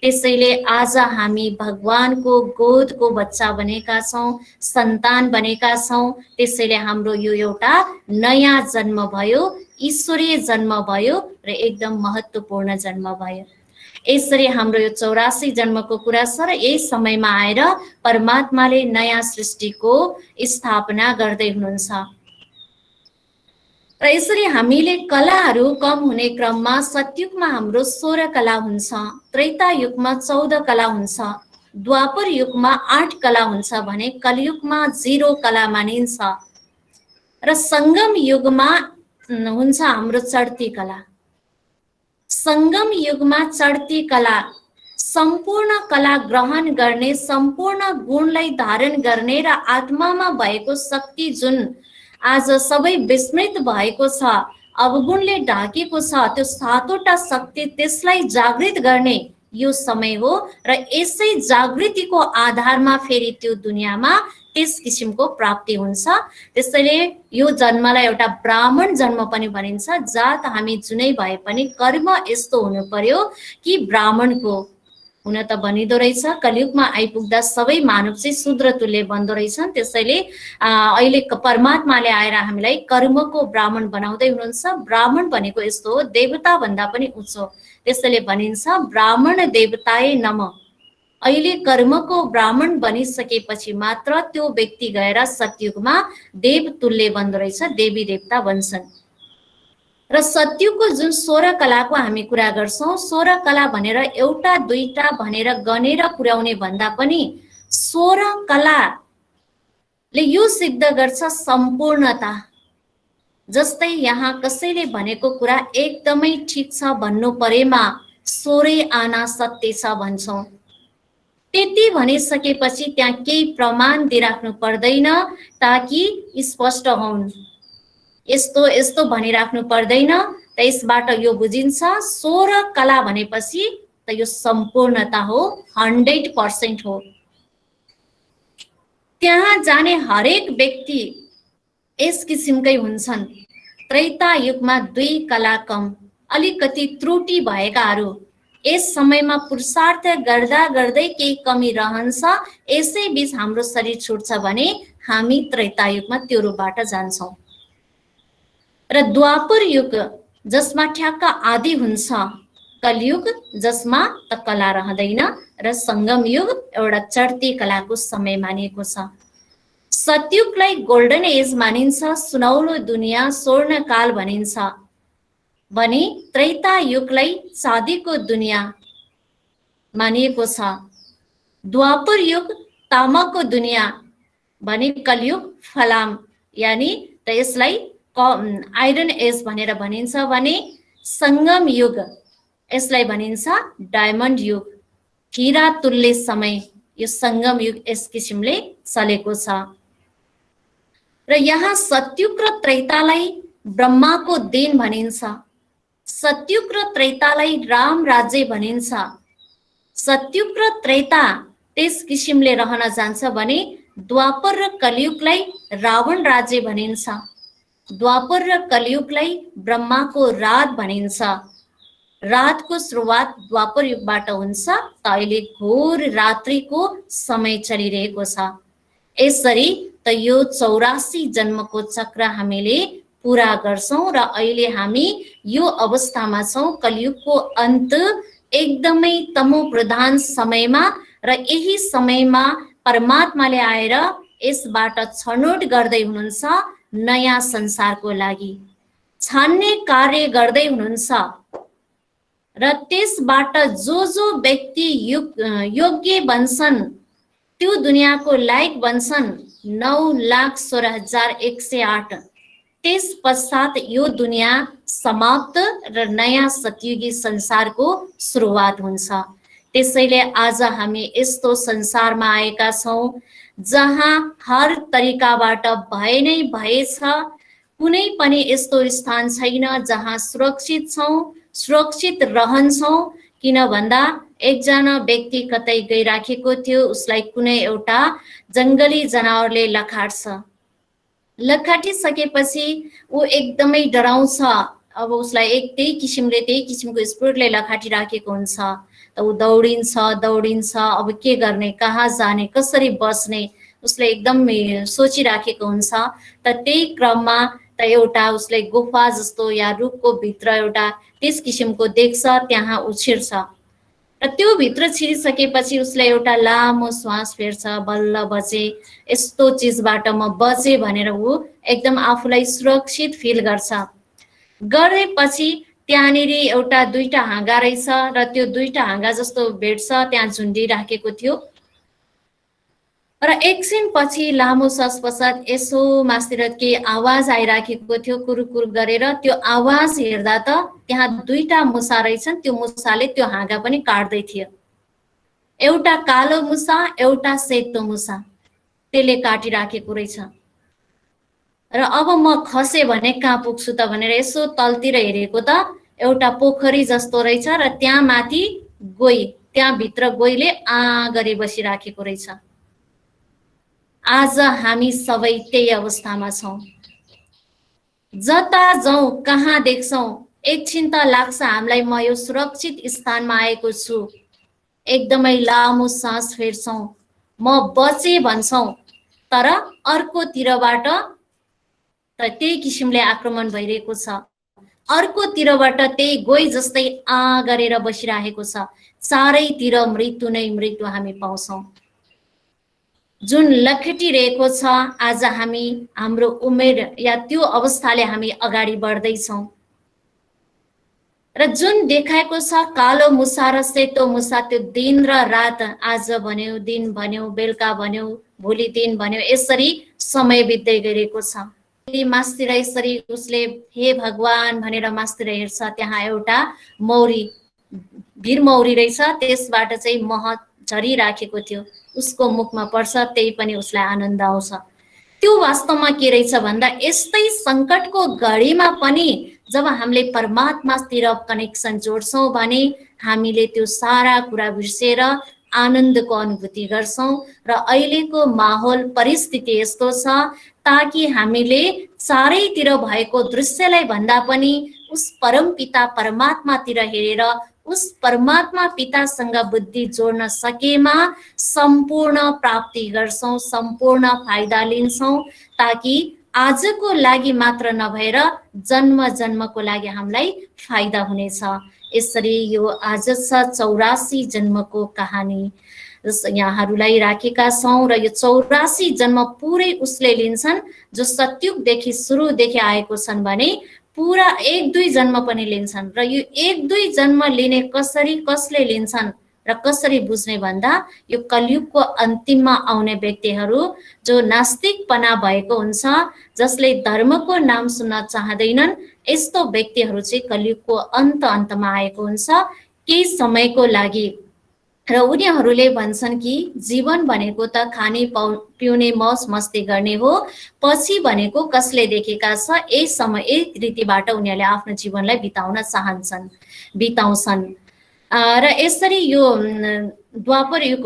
त्यसैले आज हामी भगवानको गोदको बच्चा बनेका छौं, सन्तान बनेका छौं। त्यसैले हाम्रो यो एउटा नयाँ जन्म भयो, ईश्वरीय जन्म भयो र एकदम महत्त्वपूर्ण जन्म भयो। यसरी हाम्रो यो 84 जन्मको कुरा छ र यही समयमा आएर परमात्माले नयाँ सृष्टिको स्थापना गर्दै हुनुहुन्छ। र यसरी हामीले कलाहरू कम हुने क्रममा सतयुगमा हाम्रो 16 कला हुन्छ, त्रेता युगमा 14 कला हुन्छ, द्वापर युगमा 8 कला हुन्छ भने कलियुगमा 0 कला मानिन्छ र संगम युगमा हुन्छ हाम्रो चढ्ती कला। संगम युगमा चढ्ती कला सम्पूर्ण कला ग्रहण गर्ने, सम्पूर्ण गुणलाई धारण गर्ने र आत्मामा भएको शक्ति जुन आज सबै विस्मृत भएको छ, अवगुणले ढाकेको छ, त्यो सातवटा शक्ति त्यसलाई जागृत गर्ने यो समय हो र यसै जागृतिको आधारमा फेरि त्यो दुनियाँमा त्यस किसिमको प्राप्ति हुन्छ। त्यसैले यो जन्मलाई एउटा ब्राह्मण जन्म पनि भनिन्छ। जात हामी जुनै भए पनि कर्म यस्तो हुनु पर्यो कि ब्राह्मणको हुन त भनिदो रहेछ। कलियुगमा आइपुग्दा सबै मानव चाहिँ शूद्र तुल्य बन्दो रहेछन्। त्यसैले अहिले परमात्माले आएर हामीलाई कर्मको ब्राह्मण बनाउँदै हुनुहुन्छ। ब्राह्मण भनेको यस्तो हो, देवता भन्दा पनि उच्च। त्यसैले भनिन्छ ब्राह्मण देवताय नमः। अहिले कर्मको ब्राह्मण बनिसकेपछि मात्र त्यो व्यक्ति गएर सतयुगमा देव तुल्य बन्दो रहेछ, देवी देवता बन्छन्। र सत्युगको जुन 16 कलाको हामी कुरा गर्छौं, 16 कला भनेर एउटा दुईटा भनेर गनेर पुर्याउने भन्दा पनि 16 कलाले यो सिद्ध गर्छ सम्पूर्णता। जस्तै यहाँ कसैले भनेको कुरा एकदमै ठिक छ भन्नु परेमा 16 आना सत्य छ भन्छौं। त्यति भनिसकेपछि त्यहाँ केही प्रमाण दिइराख्नु पर्दैन ताकि स्पष्ट हुन्। यस्तो यस्तो भनिराख्नु पर्दैन। त्यसबाट यो बुझिन्छ 16 कला भनेपछि त यो सम्पूर्णता हो, 100% हो। त्यहाँ जाने हरेक व्यक्ति यस किसिमकै हुन्छन्। त्रेता युगमा 2 कला कम, अलिकति त्रुटि भएकाहरू यस समयमा पुरुषार्थ गर्दा गर्दै केही कमी रहन्छ, यसै बीच हाम्रो शरीर छुट्छ भने हामी त्रेता युगमा त्यो रूपबाट जान्छौं। र द्वापर युग जसमा ठ्याक्क आदि हुन्छ, कलियुग जसमा त कला रहँदैन र संगम युग एउटा चढ्ती कलाको समय मानिएको छ। सतयुगलाई गोल्डन एज मानिन्छ, सुनौलो दुनियाँ स्वर्णकाल भनिन्छ भने त्रेता युगलाई चाँदीको दुनियाँ मानिएको छ। द्वापर युग तामाको दुनियाँ भने कलियुग फलाम यानी त यसलाई आइरन एज भनेर भनिन्छ भने संगम युग यसलाई भनिन्छ डायमन्ड युग, हीरा तुल्य समय। यो संगम युग यस किसिमले चलेको छ। र यहाँ सतयुग र त्रेतालाई ब्रह्माको दिन भनिन्छ। सतयुग र त्रेतालाई राम राज्य भनिन्छ। सतयुग र त्रेता त्यस किसिमले रहन जान्छ भने द्वापर र कलियुगलाई रावण राज्य भनिन्छ। द्वापर र कलियुगलाई ब्रह्माको रात भनिन्छ। रातको सुरुवात द्वापर युगबाट हुन्छ त अहिले घोर रात्रिको समय चलिरहेको छ। यसरी त यो 84 जन्मको चक्र हामीले पूरा गर्छौं र अहिले हामी यो अवस्थामा छौं, कलियुगको अन्त एकदमै तमो प्रधान समयमा। र यही समयमा परमात्माले आएर यसबाट छनौट गर्दै हुनुहुन्छ नयाँ संसारको लागि, छान्ने कार्य गर्दै हुनुहुन्छ। र त्यसबाट जो व्यक्ति योग्य बन्छन्, त्यो दुनियाँको लायक बन्छन् 9,16,108। त्यस पश्चात यो दुनियाँ समाप्त र नयाँ सतयुगी संसारको सुरुवात हुन्छ। त्यसैले आज हामी यस्तो संसारमा आएका छौं जहाँ हर तरिकाबाट भए नै भएछ। कुनै पनि यस्तो स्थान छैन जहाँ सुरक्षित छौं, सुरक्षित रहन्छौं। किन भन्दा एकजना व्यक्ति कतै गइराखेको थियो, उसलाई कुनै एउटा जंगली जनावरले लखाट्छ। लखाटिसकेपछि ऊ एकदमै डराउँछ। अब उसलाई त्यही किसिमको स्पिरिटले लखाटिराखेको हुन्छ त ऊ दौडिन्छ। अब के गर्ने, कहाँ जाने, कसरी बस्ने, उसले एकदम सोचिराखेको हुन्छ। त त्यही क्रममा त एउटा उसले गुफा जस्तो या रुखको भित्र एउटा त्यस किसिमको देख्छ, त्यहाँ ऊ छिर्छ। र त्यो भित्र छिरिसकेपछि उसले एउटा लामो श्वास फेर्छ, बल्ल बचे, यस्तो चिजबाट म बचे भनेर ऊ एकदम आफूलाई सुरक्षित फिल गर्छ। गरेपछि त्यहाँनिर एउटा दुईटा हाँगा रहेछ र त्यो दुईटा हाँगा जस्तो भेट्छ त्यहाँ झुन्डिराखेको थियो र एकछिन पछि लामो सास पश्चात यसो मास्तिर के आवाज आइराखेको थियो कुरुकुर गरेर। त्यो आवाज हेर्दा त त्यहाँ दुईटा मुसा रहेछन्, त्यो मुसाले त्यो हाँगा पनि काट्दै थियो। एउटा कालो मुसा, एउटा सेतो मुसा, त्यसले काटिराखेको रहेछ। र अब म खसे भने कहाँ पुग्छु त भनेर यसो तलतिर हेरेको त एउटा पोखरी जस्तो रहेछ र त्यहाँ माथि गोही, त्यहाँ भित्र गोहीले गरी बसिराखेको रहेछ। आज हामी सबै त्यही अवस्थामा छौँ। जता जाउँ कहाँ देख्छौँ एकछिन त लाग्छ हामीलाई म यो सुरक्षित स्थानमा आएको छु, एकदमै लामो सास फेर्छौँ, म बचे भन्छौँ, तर अर्कोतिरबाट त त्यही किसिमले आक्रमण भइरहेको छ। अर्कोतिरबाट त्यही गोही जस्तै गरेर बसिरहेको छ। चारैतिर मृत्यु नै मृत्यु हामी पाउँछौँ। जुन लखेटिरहेको छ आज हामी, हाम्रो उमेर या त्यो अवस्थाले हामी अगाडि बढ्दैछौँ र जुन देखाएको छ कालो मुसा र सेतो मुसा, त्यो दिन र रात, आज भन्यो दिन भन्यो बेलुका भन्यो भोलि दिन भन्यो, यसरी समय बित्दै गइरहेको छ। मास्तिर यसरी उसले हे भगवान भनेर मास्तिर हेर्छ, त्यहाँ एउटा मौरी, भिर मौरी रहेछ, त्यसबाट चाहिँ मह झरिराखेको थियो, उसको मुखमा पर्छ, त्यही पनि उसलाई आनन्द आउँछ। त्यो वास्तवमा के रहेछ भन्दा यस्तै सङ्कटको घडीमा पनि जब हामीले परमात्मातिर कनेक्सन जोड्छौँ भने हामीले त्यो सारा कुरा बिर्सेर आनन्दको अनुभूति गर्छौँ। र अहिलेको माहौल परिस्थिति यस्तो छ ताकि हामीले चारैतिर भएको दृश्यलाई भन्दा पनि उस परमपिता परमात्मातिर हेरेर उस परमात्मा पितासँग बुद्धि जोड्न सकेमा सम्पूर्ण प्राप्ति गर्छौँ, सम्पूर्ण फाइदा लिन्छौँ, ताकि आजको लागि मात्र नभएर जन्म जन्मको लागि हामीलाई फाइदा हुनेछ। यसरी यो आज छ 84 जन्मको कहानी यहाँहरूलाई राखेका छौँ र यो 84 जन्म पुरै उसले लिन्छन् जो सत्युगदेखि सुरुदेखि आएको छन् भने पुरा 1-2 जन्म पनि लिन्छन्। र यो 1-2 जन्म लिने कसले लिन्छन् र कसरी बुझ्ने भन्दा यो कलियुगको अन्तिममा आउने व्यक्तिहरू जो नास्तिकपना भएको हुन्छ, जसले धर्मको नाम सुन्न चाहँदैनन्, यस्तो व्यक्तिहरू चाहिँ कलियुगको अन्तमा आएको हुन्छ केही समयको लागि। र उनीहरूले भन्छन् कि जीवन भनेको त खाने पिउने मौज मस्ती गर्ने हो, पछि भनेको कसले देखेका छ, यही समय यही रीतिबाट उनीहरूले आफ्नो जीवनलाई बिताउँछन्। र यसरी यो द्वापर युग,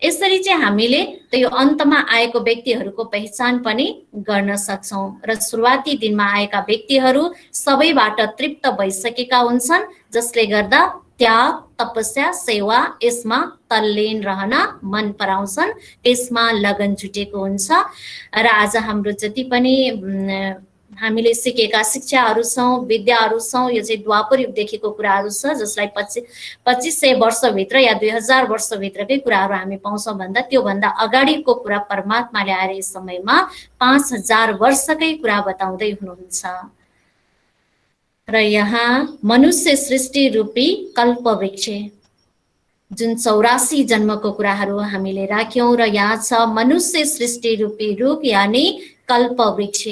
यसरी चाहिँ हामीले त यो अन्तमा आएको व्यक्तिहरूको पहिचान पनि गर्न सक्छौँ। र सुरुवाती दिनमा आएका व्यक्तिहरू सबैबाट तृप्त भइसकेका हुन्छन्, जसले गर्दा त्याग, तपस्या, सेवा यसमा तल्लीन रहन मन पराउँछन्, यसमा लगन जुटेको हुन्छ। र आज हाम्रो जति पनि हामीले सिकेका शिक्षाहरू छौँ, विद्याहरू छौँ, यो चाहिँ द्वापर युगदेखिको कुराहरू छ, जसलाई 2500 वर्षभित्र या 2000 वर्षभित्रकै कुराहरू हामी पाउँछौँ भन्दा त्योभन्दा अगाडिको कुरा परमात्माले आएर यस समयमा 5000 वर्षकै कुरा बताउँदै हुनुहुन्छ। र यहाँ मनुष्य सृष्टि रूपी कल्पवृक्ष जुन 84 जन्मको कुराहरू हामीले राख्यौँ र यहाँ छ मनुष्य सृष्टि रूपी रुख यानि कल्पवृक्ष,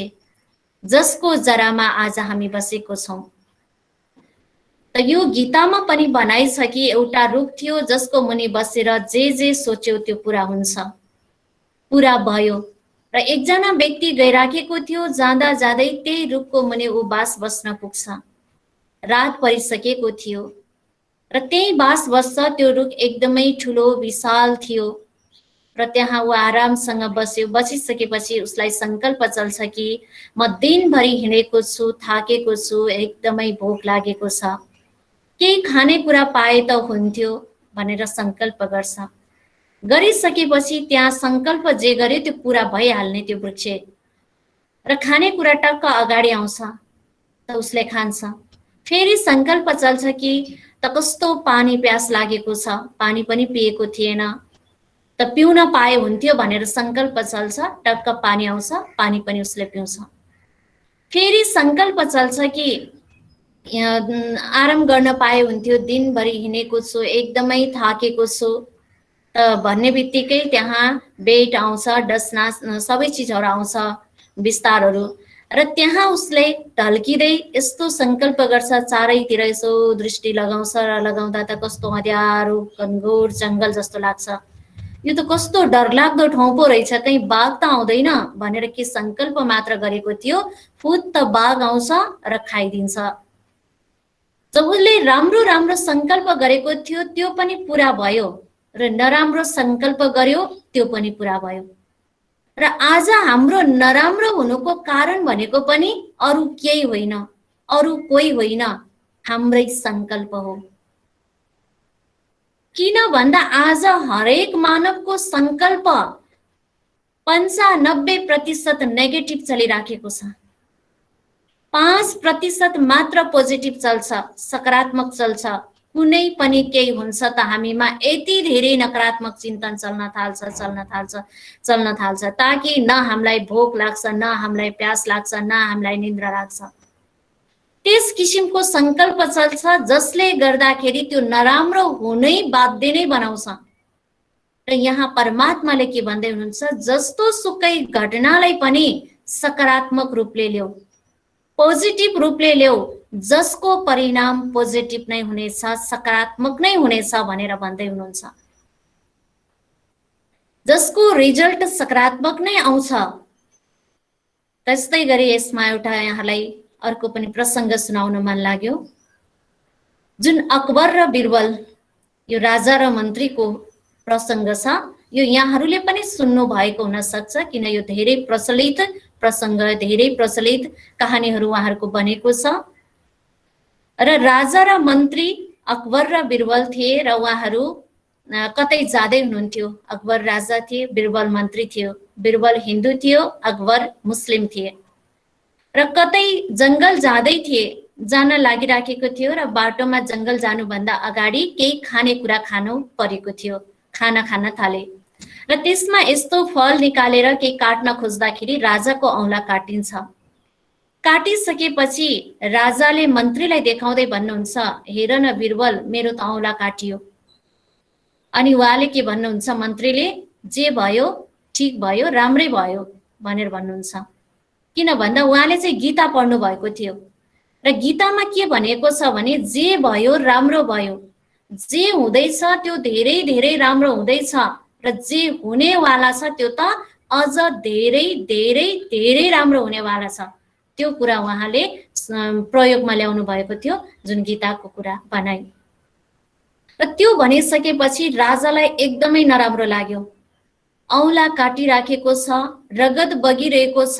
जसको जरामा आज हामी बसेको छौँ। त यो गीतामा पनि भनाइ छ कि एउटा रुख थियो जसको मुनि बसेर जे सोच्यो त्यो पुरा हुन्छ, पुरा भयो। र एकजना व्यक्ति गइराखेको थियो, जाँदा जाँदै त्यही रुखको मुनि ऊ बास बस्न पुग्छ। रात परिसकेको थियो र त्यही बास बस्छ। त्यो रुख एकदमै ठुलो विशाल थियो र त्यहाँ ऊ आरामसँग बस्यो। बसिसकेपछि उसलाई संकल्प चल्छ कि म दिनभरि हिँडेको छु, थाकेको छु, एकदमै भोक लागेको छ, केही खानेकुरा पाए त हुन्थ्यो भनेर संकल्प गर्छ। गरिसकेपछि त्यहाँ संकल्प जे गर्यो त्यो पुरा भइहाल्ने त्यो वृक्ष र खानेकुरा टक्क अगाडि आउँछ त उसले खान्छ। फेरि संकल्प चल्छ कि त कस्तो पानी प्यास लागेको छ, पानी पनि पिएको थिएन, त पिउन पाए हुन्थ्यो भनेर संकल्प चल्छ, टक्क पानी आउँछ, पानी पनि उसले पिउँछ। फेरि संकल्प चल्छ कि आराम गर्न पाए हुन्थ्यो, दिनभरि हिँडेको छु, एकदमै थाकेको छु, भन्ने बित्तिकै त्यहाँ बेड आउँछ, डसना सबै चिजहरू आउँछ, विस्तारहरू, र त्यहाँ उसले ढल्किँदै यस्तो संकल्प गर्छ, चारैतिर यसो दृष्टि लगाउँछ, र लगाउँदा त कस्तो अँध्यारो घनघोर जङ्गल जस्तो लाग्छ, यो त कस्तो डरलाग्दो ठाउँ पो रहेछ, कहीँ बाघ त आउँदैन भनेर के संकल्प मात्र गरेको थियो, फुत्त बाघ आउँछ र खाइदिन्छ। जब उसले राम्रो राम्रो संकल्प गरेको थियो त्यो पनि पुरा भयो, र नराम्रो संकल्प गर्यो त्यो पनि पुरा भयो। र आज हाम्रो नराम्रो हुनुको कारण भनेको पनि अरू केही होइन, अरू कोही होइन, हाम्रै संकल्प हो। किन भन्दा आज हरेक मानवको संकल्प 95% नेगेटिभ चलिराखेको छ, 5% मात्र पोजिटिभ चल्छ, सकारात्मक चल्छ। कुनै पनि केही हुन्छ त हामीमा यति धेरै नकारात्मक चिन्तन चल्न थाल्छ ताकि न हामीलाई भोक लाग्छ, न हामीलाई प्यास लाग्छ, न हामीलाई निद्रा लाग्छ। त्यस किसिमको संकल्प चल्छ जसले गर्दाखेरि त्यो नराम्रो हुनै बाध्य नै बनाउँछ। र यहाँ परमात्माले के भन्दै हुनुहुन्छ, जस्तो सुकै घटनालाई पनि सकारात्मक रूपले ल्याऊ, पोजिटिभ रूपले ल्याऊ, जसको परिणाम पोजिटिभ नै हुनेछ, सकारात्मक नै हुनेछ भनेर भन्दै हुनुहुन्छ। जसको रिजल्ट सकारात्मक नै आउँछ। त्यस्तै गरी यसमा एउटा यहाँलाई अर्को पनि प्रसङ्ग सुनाउन मन लाग्यो। जुन अकबर र बिरबल, यो राजा र मन्त्रीको प्रसङ्ग छ, यो यहाँहरूले पनि सुन्नु भएको हुन सक्छ, किन यो धेरै प्रचलित प्रसङ्ग, धेरै प्रचलित कहानीहरू उहाँहरूको बनेको छ। र राजा र मन्त्री अकबर र बिरबल थिए, र उहाँहरू कतै जाँदै हुनुहुन्थ्यो। अकबर राजा थिए, बिरबल मन्त्री थियो। बिरबल हिन्दू थियो, अकबर मुस्लिम थिए, र कतै जङ्गल जाँदै थिए, जान लागिराखेको थियो, र बाटोमा जङ्गल जानुभन्दा अगाडि केही खानेकुरा खानु परेको थियो, खाना खान थाले, र त्यसमा यस्तो फल निकालेर केही काट्न खोज्दाखेरि राजाको औँला काटिन्छ। काटिसकेपछि राजाले मन्त्रीलाई देखाउँदै भन्नुहुन्छ, हेर न बिरबल, मेरो त औँला काटियो। अनि उहाँले के भन्नुहुन्छ, मन्त्रीले, जे भयो ठिक भयो, राम्रै भयो भनेर भन्नुहुन्छ। किन भन्दा उहाँले चाहिँ गीता पढ्नु भएको थियो, र गीतामा के भनेको छ भने, जे भयो राम्रो भयो, जे हुँदैछ त्यो धेरै धेरै राम्रो हुँदैछ, र जे हुनेवाला छ त्यो त अझ धेरै धेरै धेरै राम्रो हुनेवाला छ। त्यो कुरा उहाँले प्रयोगमा ल्याउनु भएको थियो, जुन गीताको कुरा बनाइ। र त्यो भनिसकेपछि राजालाई एकदमै नराम्रो लाग्यो। औँला काटिराखेको छ, रगत बगिरहेको छ,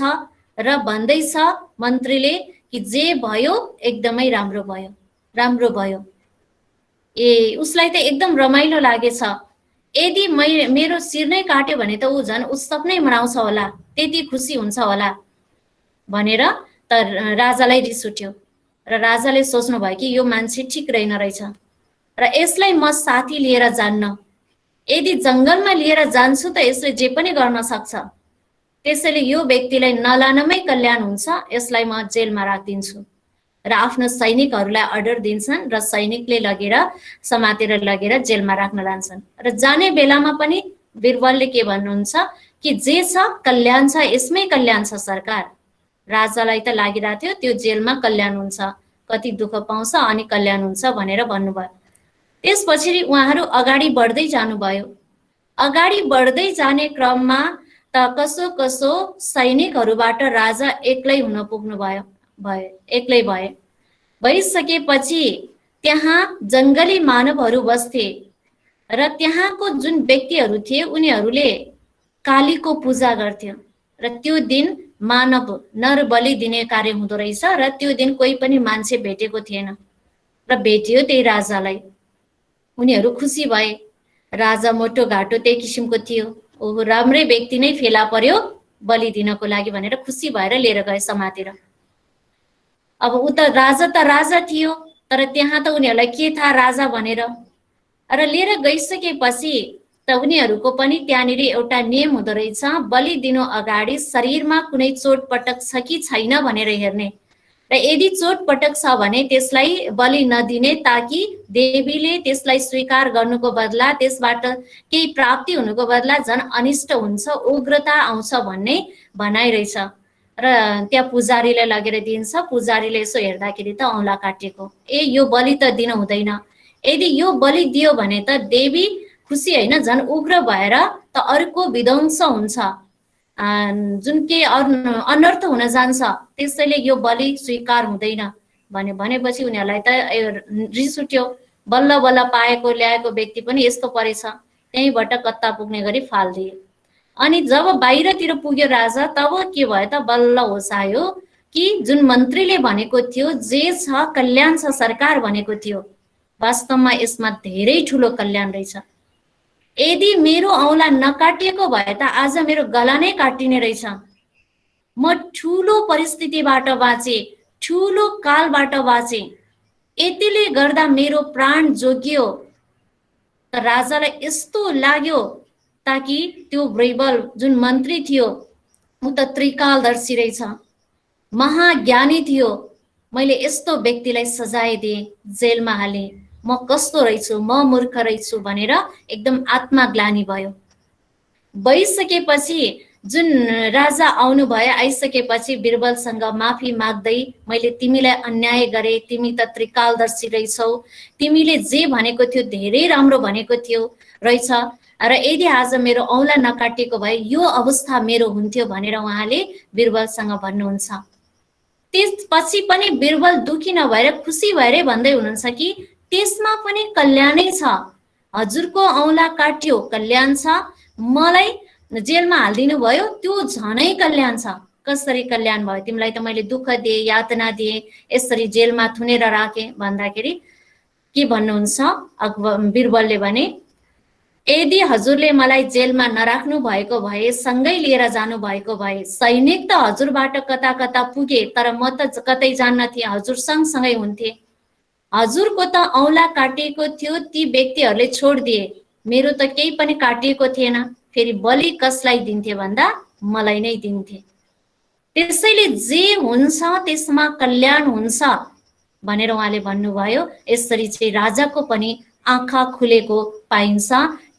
र भन्दैछ मन्त्रीले कि जे भयो एकदमै राम्रो भयो, राम्रो भयो। उसलाई त एकदम रमाइलो लागेछ। यदि मेरो शिर नै काट्यो भने त ऊ झन् उत्सव नै मनाउँछ होला, त्यति खुसी हुन्छ होला भनेर त राजालाई रिस उठ्यो। र राजाले सोच्नु भयो कि यो मान्छे ठिक रहेन रहेछ, र यसलाई म साथी लिएर जान्न। यदि जङ्गलमा लिएर जान्छु त यसले जे पनि गर्न सक्छ, त्यसैले यो व्यक्तिलाई नलानमै कल्याण हुन्छ, यसलाई म जेलमा राखिदिन्छु। र आफ्नो सैनिकहरूलाई अर्डर दिन्छन्, र सैनिकले लगेर समातेर लगेर जेलमा राख्न लान्छन्। र जाने बेलामा पनि बिरबलले के भन्नुहुन्छ कि जे छ कल्याण छ, यसमै कल्याण छ सरकार। राजालाई त लागिरहेको थियो त्यो जेलमा कल्याण हुन्छ, कति दुःख पाउँछ अनि कल्याण हुन्छ भनेर भन्नुभयो। त्यसपछि उहाँहरू अगाडि बढ्दै जानुभयो। अगाडि बढ्दै जाने क्रममा त कसो कसो सैनिकहरूबाट राजा एक्लै हुन पुग्नु भयो, एक्लै भइसकेपछि त्यहाँ जङ्गली मानवहरू बस्थे, र त्यहाँको जुन व्यक्तिहरू थिए उनीहरूले कालीको पूजा गर्थ्यो, र त्यो दिन मानव नर बलि दिने कार्य हुँदो रहेछ, र त्यो दिन कोही पनि मान्छे भेटेको थिएन, र भेटियो त्यही राजालाई। उनीहरू खुसी भए, राजा मोटो घाटो त्यही किसिमको थियो, ओहो राम्रै व्यक्ति नै फेला पर्यो बलि दिनको लागि भनेर खुसी भएर लिएर गए समातेर। अब ऊ त राजा थियो, तर त्यहाँ त उनीहरूलाई के थाहा राजा भनेर। र लिएर गइसकेपछि त उनीहरूको पनि त्यहाँनिर एउटा नियम हुँदो रहेछ, बलि दिनु अगाडि शरीरमा कुनै चोटपटक छ कि छैन भनेर हेर्ने। र यदि चोटपटक छ भने त्यसलाई बलि नदिने, ताकि देवीले त्यसलाई स्वीकार गर्नुको बदला, त्यसबाट केही प्राप्ति हुनुको बदला झन् अनिष्ट हुन्छ, उग्रता आउँछ भन्ने भनाइ रहेछ। र त्यहाँ पुजारीले लगेर दिन्छ। पुजारीले यसो हेर्दाखेरि त औँला काटेको, यो बलि त दिनु हुँदैन। यदि यो बलि दियो भने त देवी खुसी होइन, झन् उग्र भएर त अर्को विध्वंस हुन्छ, जुन के अनर्थ हुन जान्छ, त्यसैले यो बलि स्वीकार हुँदैन भनेपछि उनीहरूलाई त रिस उठ्यो। बल्ल बल्ल पाएको ल्याएको व्यक्ति पनि यस्तो परेछ, त्यहीँबाट कत्ता पुग्ने गरी फालिदिए। अनि जब बाहिरतिर पुग्यो राजा, तब के भयो त बल्ल होस आयो कि जुन मन्त्रीले भनेको थियो, जे छ कल्याण छ सरकार भनेको थियो, वास्तवमा यसमा धेरै ठुलो कल्याण रहेछ। यदि मेरो औँला नकाटिएको भए त आज मेरो गला नै काटिने रहेछ। म ठुलो परिस्थितिबाट बाँचे, ठुलो कालबाट बाँचे, यतिले गर्दा मेरो प्राण जोगियो। त राजालाई यस्तो लाग्यो, ताकि त्यो वैबल जुन मन्त्री थियो ऊ त त्रिकालदर्शी रहेछ, महाज्ञानी थियो। मैले यस्तो व्यक्तिलाई सजाय दिएँ, जेलमा हालेँ, म कस्तो रहेछु, म मूर्ख रहेछु भनेर एकदम आत्मग्लानी भयो। भइसकेपछि जुन राजा आउनुभयो, आइसकेपछि बिरबलसँग माफी माग्दै, मैले तिमीलाई अन्याय गरे, तिमी त त्रिकालदर्शी रहेछौ, तिमीले जे भनेको थियो धेरै राम्रो भनेको थियो रहेछ, र यदि आज मेरो औँला नकाटिएको भए यो अवस्था मेरो हुन्थ्यो भनेर उहाँले बिरबलसँग भन्नुहुन्छ। त्यसपछि पनि बिरबल दुखी नभएर खुसी भएरै भन्दै हुनुहुन्छ कि त्यसमा पनि कल्याणै छ, हजुरको औँला काट्यो कल्याण छ, मलाई जेलमा हालिदिनु भयो त्यो झनै कल्याण छ। कसरी कल्याण भयो? तिमीलाई त मैले दुःख दिएँ, यातना दिएँ, यसरी जेलमा थुनेर राखेँ भन्दाखेरि के भन्नुहुन्छ बिरबलले भने, यदि हजुरले मलाई जेलमा नराख्नु भएको भए, सँगै लिएर जानु भएको भए, सैनिक त हजुरबाट कता कता पुगे, तर म त कतै जान्न थिएँ, हजुर सँगसँगै हुन्थे। हजुरको त औँला काटिएको थियो, ती व्यक्तिहरूले छोडिदिए, मेरो त केही पनि काटिएको थिएन। फेरि बलि कसलाई दिन्थे भन्दा मलाई नै दिन्थे। त्यसैले जे हुन्छ त्यसमा कल्याण हुन्छ भनेर उहाँले भन्नुभयो। यसरी चाहिँ राजाको पनि आँखा खुलेको पाइन्छ।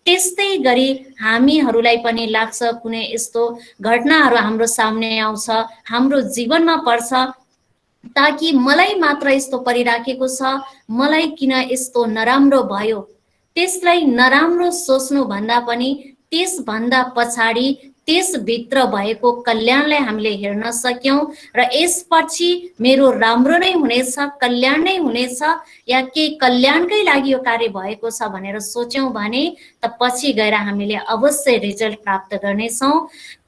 त्यस्तै गरी हामीहरूलाई पनि लाग्छ कुनै यस्तो घटनाहरू हाम्रो सामने आउँछ, हाम्रो जीवनमा पर्छ, ताकि मलाई मात्र यस्तो परिराखेको छ, मलाई किन यस्तो नराम्रो भयो, त्यसलाई नराम्रो सोच्नु भन्दा पनि त्यसभन्दा पछाडि त्यसभित्र भएको कल्याणलाई हामीले हेर्न सक्यौं, र यसपछि मेरो राम्रो नै हुनेछ, कल्याण नै हुनेछ, या के कल्याणकै लागि यो कार्य भएको छ भनेर सोच्यौं भने त पछि गएर हामीले अवश्य रिजल्ट प्राप्त गर्नेछौँ।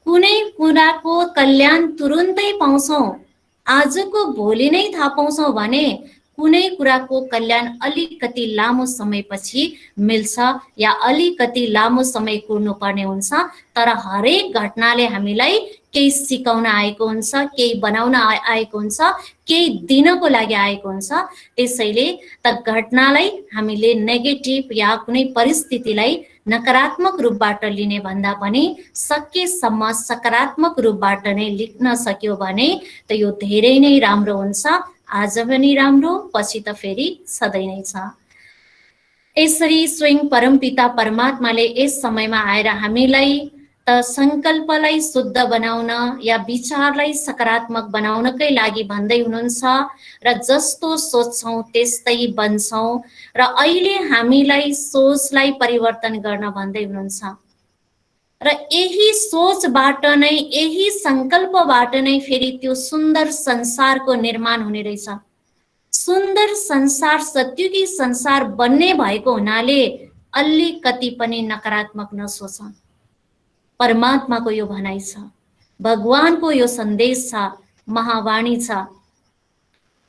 कुनै कुराको कल्याण तुरुन्तै पाउँछौँ, आजको भोलि नै थाहा पाउँछौँ भने कुनै कुराको कल्याण अलिकति लामो समयपछि मिल्छ, या अलिकति लामो समय कुर्नु पर्ने हुन्छ। तर हरेक घटनाले हामीलाई केही सिकाउन आएको हुन्छ, केही बनाउन आएको हुन्छ, केही दिनको लागि आएको हुन्छ। त्यसैले त घटनालाई हामीले नेगेटिभ या कुनै परिस्थितिलाई नकारात्मक रूपबाट लिने भन्दा पनि सकेसम्म सकारात्मक रूपबाट नै लिख्न सक्यो भने त यो धेरै नै राम्रो हुन्छ। आज पनि राम्रो, पछि त फेरि सधैँ नै छ। यसरी स्वयं परमपिता परमात्माले यस समयमा आएर हामीलाई त संकल्पलाई शुद्ध बनाउन या विचारलाई सकारात्मक बनाउनकै लागि भन्दै हुनुहुन्छ, र जस्तो सोच्छौं त्यस्तै बन्छौं, र अहिले हामीलाई सोचलाई परिवर्तन गर्न भन्दै हुनुहुन्छ। र यही सोचबाट नै, यही संकल्पबाट नै फेरि त्यो सुन्दर संसारको निर्माण हुने रहेछ। सुन्दर संसार, सत्युगी संसार बन्ने भएको हुनाले अलिकति पनि नकारात्मक नसोच। परमात्माको यो भनाइ छ, भगवानको यो सन्देश छ, महावाणी छ,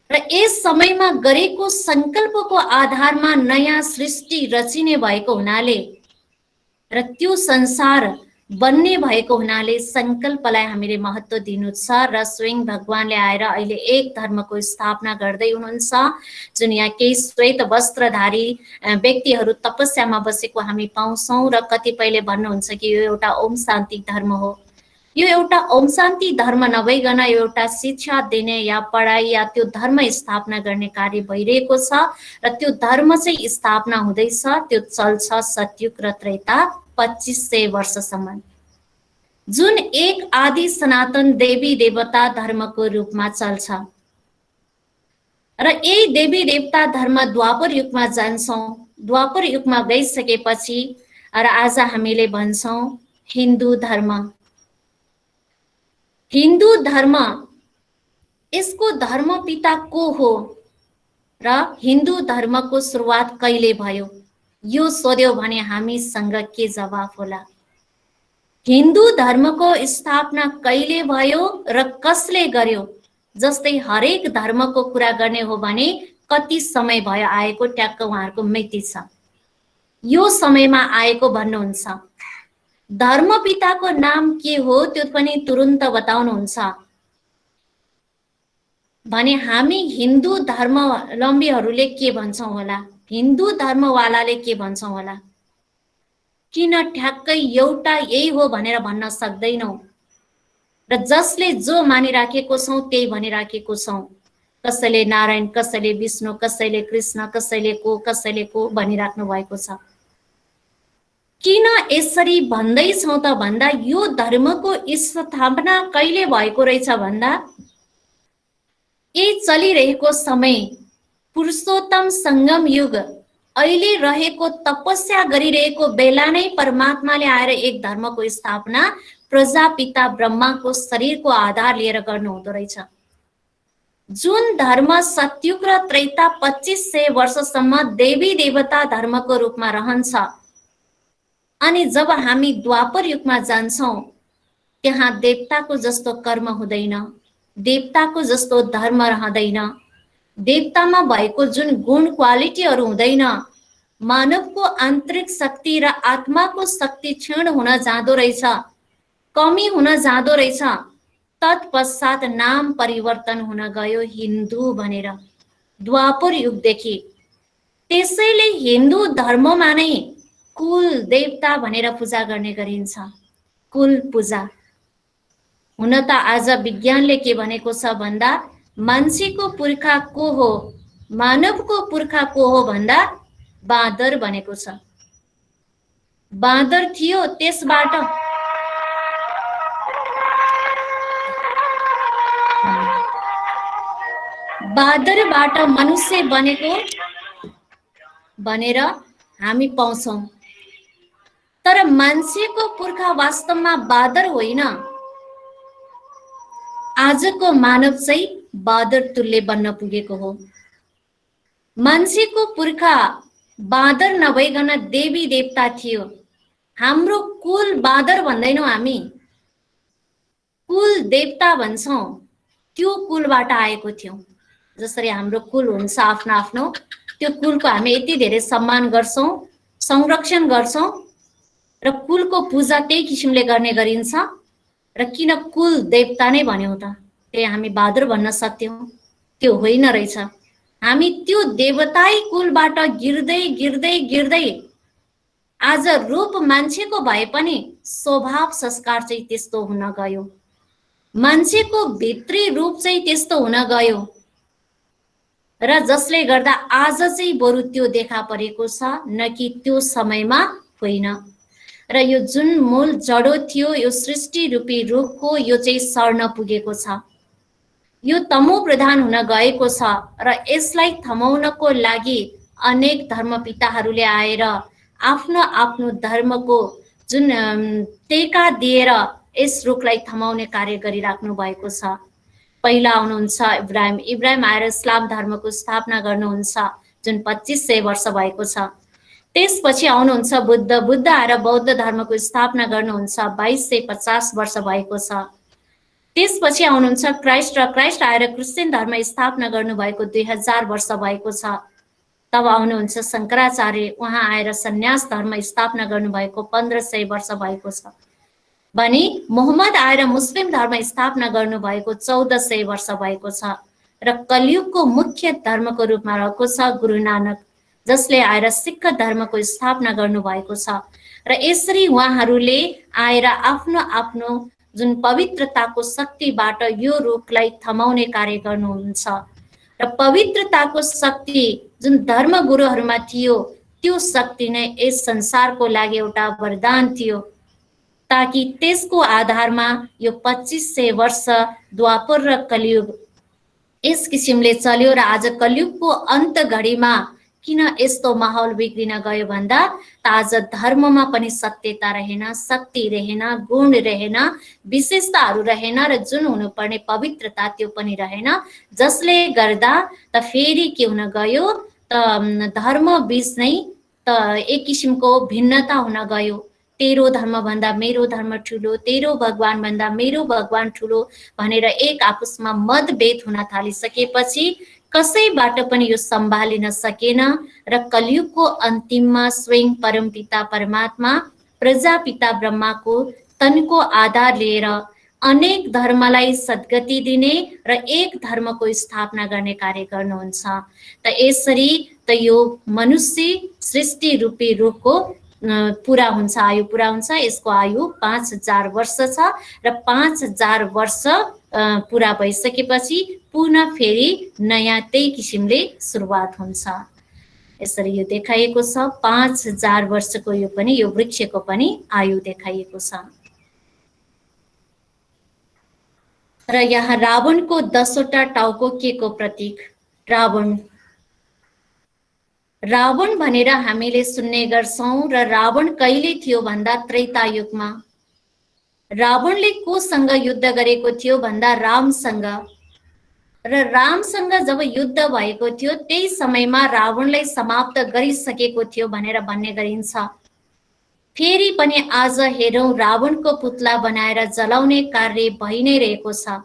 र यस समयमा गरेको संकल्पको आधारमा नयाँ सृष्टि रचिने भएको हुनाले, र त्यो संसार बन्ने भएको हुनाले संकल्पलाई हामीले महत्त्व दिनु छ र स्वयं भगवानले आएर अहिले एक धर्मको स्थापना गर्दै हुनुहुन्छ, जुन यहाँ केही श्वेत वस्त्रधारी व्यक्तिहरू तपस्यामा बसेको हामी पाउँछौँ र कतिपयले भन्नुहुन्छ कि यो एउटा ओम शान्ति धर्म हो। यो एउटा ओम शान्ति धर्म नभइकन यो एउटा शिक्षा दिने या पढाइ या त्यो धर्म स्थापना गर्ने कार्य भइरहेको छ र त्यो धर्म चाहिँ स्थापना हुँदैछ, त्यो चल्छ सतयुग र त्रेता 2500 वर्षसम्म, जुन एक आदि सनातन देवी देवता धर्मको रूपमा चल्छ र यही देवी देवता धर्म द्वापर युगमा जान्छौँ। द्वापर युगमा गइसकेपछि र आज हामीले भन्छौँ हिन्दू धर्म। हिन्दू धर्म, यसको धर्म पिता को हो र हिन्दू धर्मको सुरुवात कहिले भयो, यो सोध्यो भने हामीसँग के जवाफ होला? हिन्दू धर्मको स्थापना कहिले भयो र कसले गर्यो? जस्तै हरेक धर्मको कुरा गर्ने हो भने कति समय भयो आएको, ट्याक्क उहाँहरूको मिति छ, यो समयमा आएको भन्नुहुन्छ। धर्मपिताको नाम के हो त्यो पनि तुरुन्त बताउनुहुन्छ भने हामी हिन्दू धर्मावलम्बीहरूले के भन्छौँ होला, हिन्दू धर्मवालाले के भन्छौँ होला? किन ठ्याक्कै एउटा यही हो भनेर भन्न सक्दैनौँ र जसले जो मानिराखेको छौँ त्यही भनिराखेको छौँ। कसैले नारायण, कसैले विष्णु, कसैले कृष्ण, कसैले को भनिराख्नु भएको छ। किन यसरी भन्दैछौँ त भन्दा यो धर्मको स्थापना कहिले भएको रहेछ भन्दा यही चलिरहेको समय पुरुषोत्तम संगम युग, अहिले रहेको तपस्या गरिरहेको बेला नै परमात्माले आएर एक धर्मको स्थापना प्रजापिता ब्रह्माको शरीरको आधार लिएर गर्नु हुँदो रहेछ। जुन धर्म सतयुग र त्रेता 2500 वर्षसम्म देवी देवता धर्मको रूपमा रहन्छ, अनि जब हामी द्वापर युगमा जान्छौँ त्यहाँ देवताको जस्तो कर्म हुँदैन, देवताको जस्तो धर्म रहँदैन, देवतामा भएको जुन गुण क्वालिटीहरू हुँदैन, मानवको आन्तरिक शक्ति र आत्माको शक्ति क्षीण हुन जाँदो रहेछ, कमी हुन जाँदो रहेछ। तत्पश्चात नाम परिवर्तन हुन गयो हिन्दू भनेर द्वापर युगदेखि। त्यसैले हिन्दू धर्ममा नै कुल देवता भनेर पूजा गर्ने गरिन्छ, कुल पूजा। हुन त आज विज्ञानले के भनेको छ भन्दा मान्छेको पुर्खा को हो, मानवको पुर्खा को हो भन्दा बाँदर भनेको छ। बाँदर थियो, त्यसबाट बाँदरबाट मनुष्य बनेको भनेर हामी पाउँछौँ। तर मान्छेको पुर्खा वास्तवमा बाँदर होइन। आजको मानव चाहिँ बाँदर तुल्य बन्न पुगेको हो। मान्छेको पुर्खा बाँदर नभइकन देवी देवता थियो। हाम्रो कुल बाँदर भन्दैनौँ, हामी कुल देवता भन्छौँ। त्यो कुलबाट आएको थियौँ। जसरी हाम्रो कुल हुन्छ आफ्नो आफ्नो, त्यो कुलको हामी यति धेरै सम्मान गर्छौँ, संरक्षण गर्छौँ र कुलको पूजा त्यही किसिमले गर्ने गरिन्छ। र किन कुल देवता नै भन्यौँ त? त्यही हामी बाँदर भन्न सक्थ्यौँ, त्यो होइन रहेछ। हामी त्यो देवताई कुलबाट गिर्दै गिर्दै गिर्दै आज रूप मान्छेको भए पनि स्वभाव संस्कार चाहिँ त्यस्तो हुन गयो, मान्छेको भित्री रूप चाहिँ त्यस्तो हुन गयो र जसले गर्दा आज चाहिँ बरु त्यो देखा परेको छ, न कि त्यो समयमा होइन। र यो जुन मूल जडो थियो, यो सृष्टि रूपी रुखको, यो चाहिँ सर्न पुगेको छ, यो तमो प्रधान हुन गएको छ र यसलाई थमाउनको लागि अनेक धर्मपिताहरूले आएर आफ्नो आफ्नो धर्मको जुन टेका दिएर यस रुखलाई थमाउने कार्य गरिराख्नु भएको छ। पहिला आउनुहुन्छ इब्राहिम, इब्राहिम आएर इस्लाम धर्मको स्थापना गर्नुहुन्छ जुन 2500 वर्ष भएको छ। त्यसपछि आउनुहुन्छ बुद्ध, बुद्ध आएर बौद्ध धर्मको स्थापना गर्नुहुन्छ 2250 वर्ष भएको छ। त्यसपछि आउनुहुन्छ क्राइस्ट र क्राइस्ट आएर क्रिस्चियन धर्म स्थापना गर्नुभएको 2000 वर्ष भएको छ। तब आउनुहुन्छ शङ्कराचार्य, उहाँ आएर सन्यास धर्म स्थापना गर्नुभएको 1500 वर्ष भएको छ। भने मोहम्मद आएर मुस्लिम धर्म स्थापना गर्नुभएको 1400 वर्ष भएको छ र कलियुगको मुख्य धर्मको रूपमा रहेको छ गुरु नानक, जसले आएर सिख धर्मको स्थापना गर्नुभएको छ। र यसरी उहाँहरूले आएर आफ्नो आफ्नो जुन पवित्रताको शक्तिबाट यो रूखलाई थमाउने कार्य गर्नुहुन्छ र पवित्रताको शक्ति जुन धर्म गुरुहरूमा थियो त्यो शक्ति नै यस संसारको लागि एउटा वरदान थियो, ताकि त्यसको आधारमा यो 2500 वर्ष द्वापर र कलियुग यस किसिमले चल्यो। र आज कलियुगको अन्त घडीमा किन यस्तो माहौल बिग्रिन गयो भन्दा त आज धर्ममा पनि सत्यता रहेन, शक्ति रहेन, गुण रहेन, विशेषताहरू रहेन र जुन हुनुपर्ने पवित्रता त्यो पनि रहेन, जसले गर्दा त फेरि के हुन गयो त धर्म बीच नै त एक किसिमको भिन्नता हुन गयो। तेरो धर्म भन्दा मेरो धर्म ठुलो, तेरो भगवान भन्दा मेरो भगवान ठुलो भनेर एक आपसमा मतभेद हुन थालिसकेपछि कसैबाट पनि यो सम्हालिन सकेन र कलियुगको अन्तिममा स्वयं परमपिता परमात्मा प्रजापिता ब्रह्माको तनको आधार लिएर अनेक धर्मलाई सद्गति दिने र एक धर्मको स्थापना गर्ने कार्य गर्नुहुन्छ। त यसरी त यो मनुष्य सृष्टि रूपी रूपको पुरा हुन्छ, आयु पुरा हुन्छ। यसको आयु 5000 वर्ष छ र 5000 वर्ष पुरा भइसकेपछि पुनः फेरि नयाँ त्यही किसिमले सुरुवात हुन्छ। यसरी यो देखाइएको छ। 5000 वर्षको यो पनि यो वृक्षको पनि आयु देखाइएको छ। र यहाँ रावणको 10वटा टाउको के को प्रतीक? रावण रावण भनेर हामीले सुन्ने गर्छौं र रावण कहिले थियो भन्दा त्रेता युगमा। रावणले कोसँग युद्ध गरेको थियो भन्दा रामसँग। र रामसँग जब युद्ध भएको थियो त्यही समयमा रावणलाई समाप्त गरिसकेको थियो भनेर भन्ने गरिन्छ। फेरि पनि आज हेरौं रावणको पुतला बनाएर जलाउने कार्य भइ नै रहेको छ।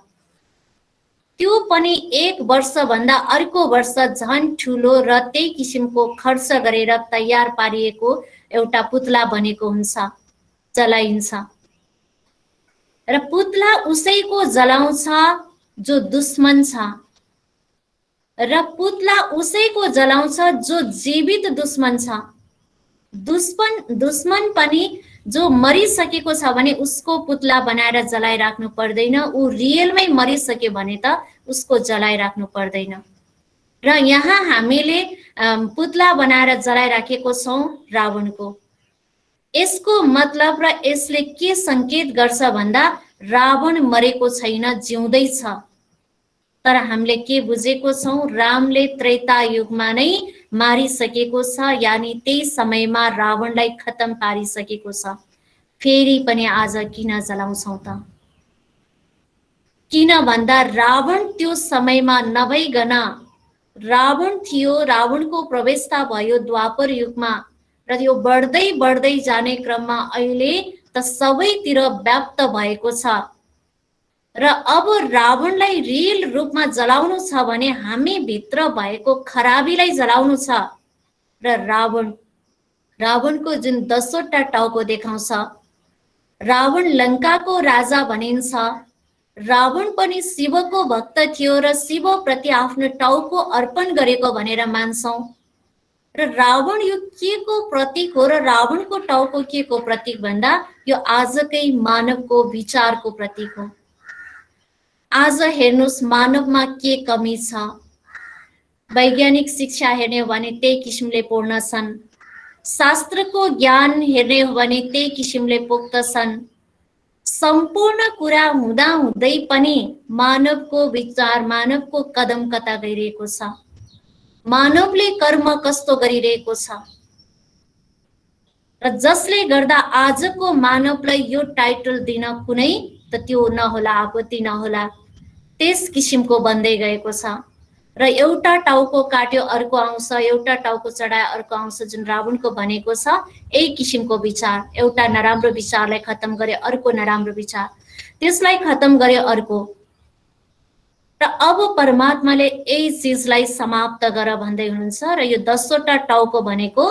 त्यो पनि एक वर्ष भन्दा अर्को वर्ष झन् ठुलो र त्यही किसिमको खर्च गरेर तयार पारिएको एउटा पुतला बनेको हुन्छ, जलाइन्छ। र पुतला उसैको जलाउँछ जो दुश्मन छ र पुतला उसैको जलाउँछ जो जीवित दुश्मन छ। दुश्मन पनि जो मरिसकेको छ भने उसको पुतला बनाएर जलाइराख्नु पर्दैन, ऊ रियलमै मरिसक्यो भने त उसको जलाइराख्नु पर्दैन। र यहाँ हामीले पुतला बनाएर जलाइराखेको छौं रावणको। यसको मतलब र यसले के संकेत गर्छ भन्दा रावण मरेको छैन, जिउँदै छ। तर हामीले के बुझेको छौं, रामले त्रेता युगमा नै मारिसकेको छ, यानी त्यही समयमा रावणलाई खत्तम पारिसकेको छ। फेरि पनि आज किन जलाउँछौं त? किन भन्दा रावण त्यो समयमा नभइकन रावण थियो, रावणको प्रवेशता भयो द्वापर युगमा र यो बढ्दै बढ्दै जाने क्रममा अहिले त सबैतिर व्याप्त भएको छ। र अब रावणलाई रियल रूपमा जलाउनु छ भने हामी भित्र भएको खराबीलाई जलाउनु छ। र रावणको जुन 10वटा टाउको देखाउँछ, रावण लङ्काको राजा भनिन्छ। रावण पनि शिवको भक्त थियो र शिव प्रति आफ्नो टाउको अर्पण गरेको भनेर मान्छौं। र रावण यो के को प्रतीक हो र रावणको टाउको के को प्रतीक भन्दा यो आजकै मानवको विचारको प्रतीक हो। आज हेर्नुस् मानवमा के कमी छ। वैज्ञानिक शिक्षा हेर्ने हो भने त्यही किसिमले पूर्ण छन्, शास्त्रको ज्ञान हेर्ने हो भने त्यही किसिमले पोख्त छन्। सम्पूर्ण कुरा हुँदा हुँदै पनि मानवको विचार, मानवको कदम कता गइरहेको छ, मानवले कर्म कस्तो गरिरहेको छ। र जसले गर्दा आजको मानवलाई यो टाइटल दिन कुनै त त्यो नहोला, आपत्ति नहोला, त्यस किसिमको बन्दै गएको छ। र एउटा टाउको काट्यो अर्को आउँछ, एउटा टाउको चढाए अर्को आउँछ, जुन रावणको भनेको छ यही किसिमको विचार। एउटा नराम्रो विचारलाई खत्तम गरे अर्को नराम्रो विचार, त्यसलाई खत्तम गरे अर्को। र अब परमात्माले यही चीजलाई समाप्त गर भन्दै हुनुहुन्छ। र यो 10वटा टाउको भनेको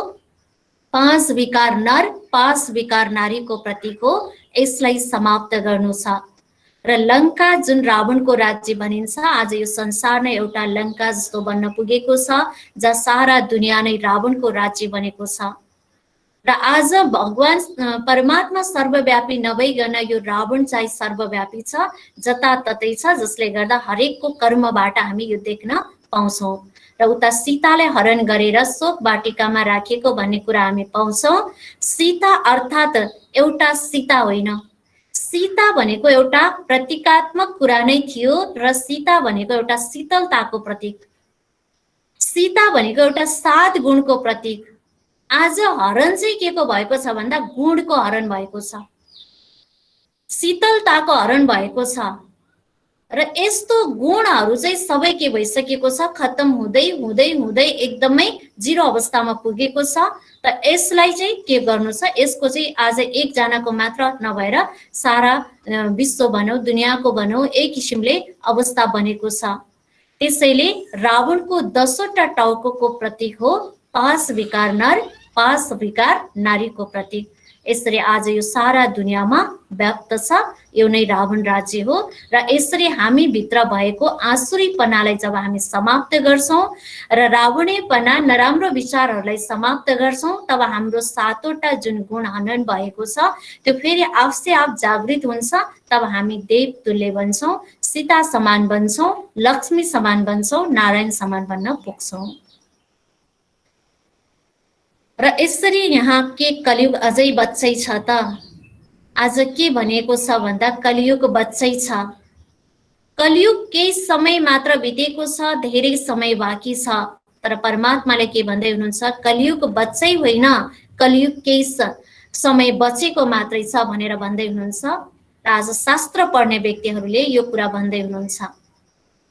पाँच विकार नर, पाँच विकार नारीको प्रतीक हो। यसलाई समाप्त गर्नु छ। र लङ्का जुन रावणको राज्य भनिन्छ, आज यो संसार नै एउटा लङ्का जस्तो बन्न पुगेको छ, जहाँ सारा दुनियाँ नै रावणको राज्य बनेको छ। र आज भगवान परमात्मा सर्वव्यापी नभइकन यो रावण चाहिँ सर्वव्यापी छ, जताततै छ, जसले गर्दा हरेकको कर्मबाट हामी यो देख्न पाउँछौँ। र उता सीतालाई हरण गरेर शोक वाटिकामा राखेको भन्ने कुरा हामी पाउँछौँ। सीता अर्थात् एउटा सीता होइन, सीता भनेको एउटा प्रतीकात्मक कुरा नै थियो। र सीता भनेको एउटा शीतलताको प्रतीक, सीता भनेको एउटा 7 गुणको प्रतीक। आज हरण चाहिँ के को भएको छ भन्दा गुणको हरण भएको छ, शीतलताको हरण भएको छ। र यस्तो गुणहरू चाहिँ सबै के भइसकेको छ, खत्तम हुँदै हुँदै हुँदै एकदमै जिरो अवस्थामा पुगेको छ। त यसलाई चाहिँ के गर्नु छ, यसको चाहिँ आज एकजनाको मात्र नभएर सारा विश्व भनौँ, दुनियाँको भनौँ, एक किसिमले अवस्था बनेको छ। त्यसैले रावणको 10वटा टाउको प्रतीक हो 5 विकार नर, 5 विकार नारीको प्रतीक। यसरी आज यो सारा दुनियाँमा व्याप्त छ, यो नै रावण राज्य हो। र यसरी हामी भित्र भएको आसुरीपनालाई जब हामी समाप्त गर्छौँ र रावणेपना नराम्रो विचारहरूलाई समाप्त गर्छौँ, तब हाम्रो 7वटा जुन गुण हनन भएको छ त्यो फेरि आफसे आप जागृत हुन्छ। तब हामी देव तुल्य बन्छौँ, सीता समान बन्छौँ, लक्ष्मी समान बन्छौँ, नारायण समान बन्न पुग्छौँ। र यसरी यहाँ के कलियुग अझै बच्चै छ त? आज के भनेको छ भन्दा कलियुग बच्चै छ। कलियुग केही समय मात्र बितेको छ, धेरै समय बाँकी छ। तर परमात्माले के भन्दै हुनुहुन्छ, कलियुग बच्चै होइन, कलियुग केही समय बचेको मात्रै छ भनेर भन्दै हुनुहुन्छ। र आज शास्त्र पढ्ने व्यक्तिहरूले यो कुरा भन्दै हुनुहुन्छ।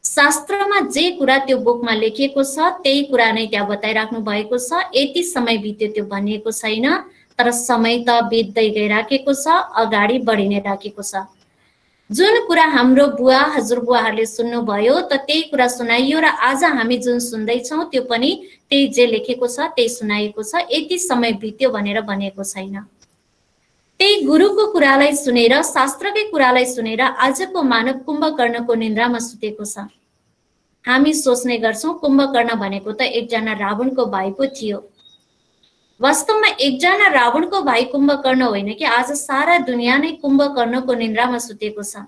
शास्त्रमा जे कुरा त्यो बुकमा लेखिएको छ त्यही कुरा नै त्यहाँ बताइराख्नु भएको छ। यति समय बित्यो त्यो भनिएको छैन, तर समय त बित्दै गइराखेको छ, अगाडि बढि नै राखेको छ। जुन कुरा हाम्रो बुवा हजुरबुवाहरूले सुन्नुभयो त त्यही कुरा सुनाइयो, र आज हामी जुन सुन्दैछौँ त्यो पनि त्यही जे लेखेको छ त्यही सुनाइएको छ। यति समय बित्यो भनेर भनेको छैन। त्यही गुरुको कुरालाई सुनेर, शास्त्रकै कुरालाई सुनेर आजको मानव कुम्भकर्णको निन्द्रामा सुतेको छ। हामी सोच्ने गर्छौँ कुम्भकर्ण भनेको त एकजना रावणको भाइ पो थियो। वास्तवमा एकजना रावणको भाइ कुम्भकर्ण होइन कि आज सारा दुनियाँ नै कुम्भकर्णको निन्द्रामा सुतेको छ।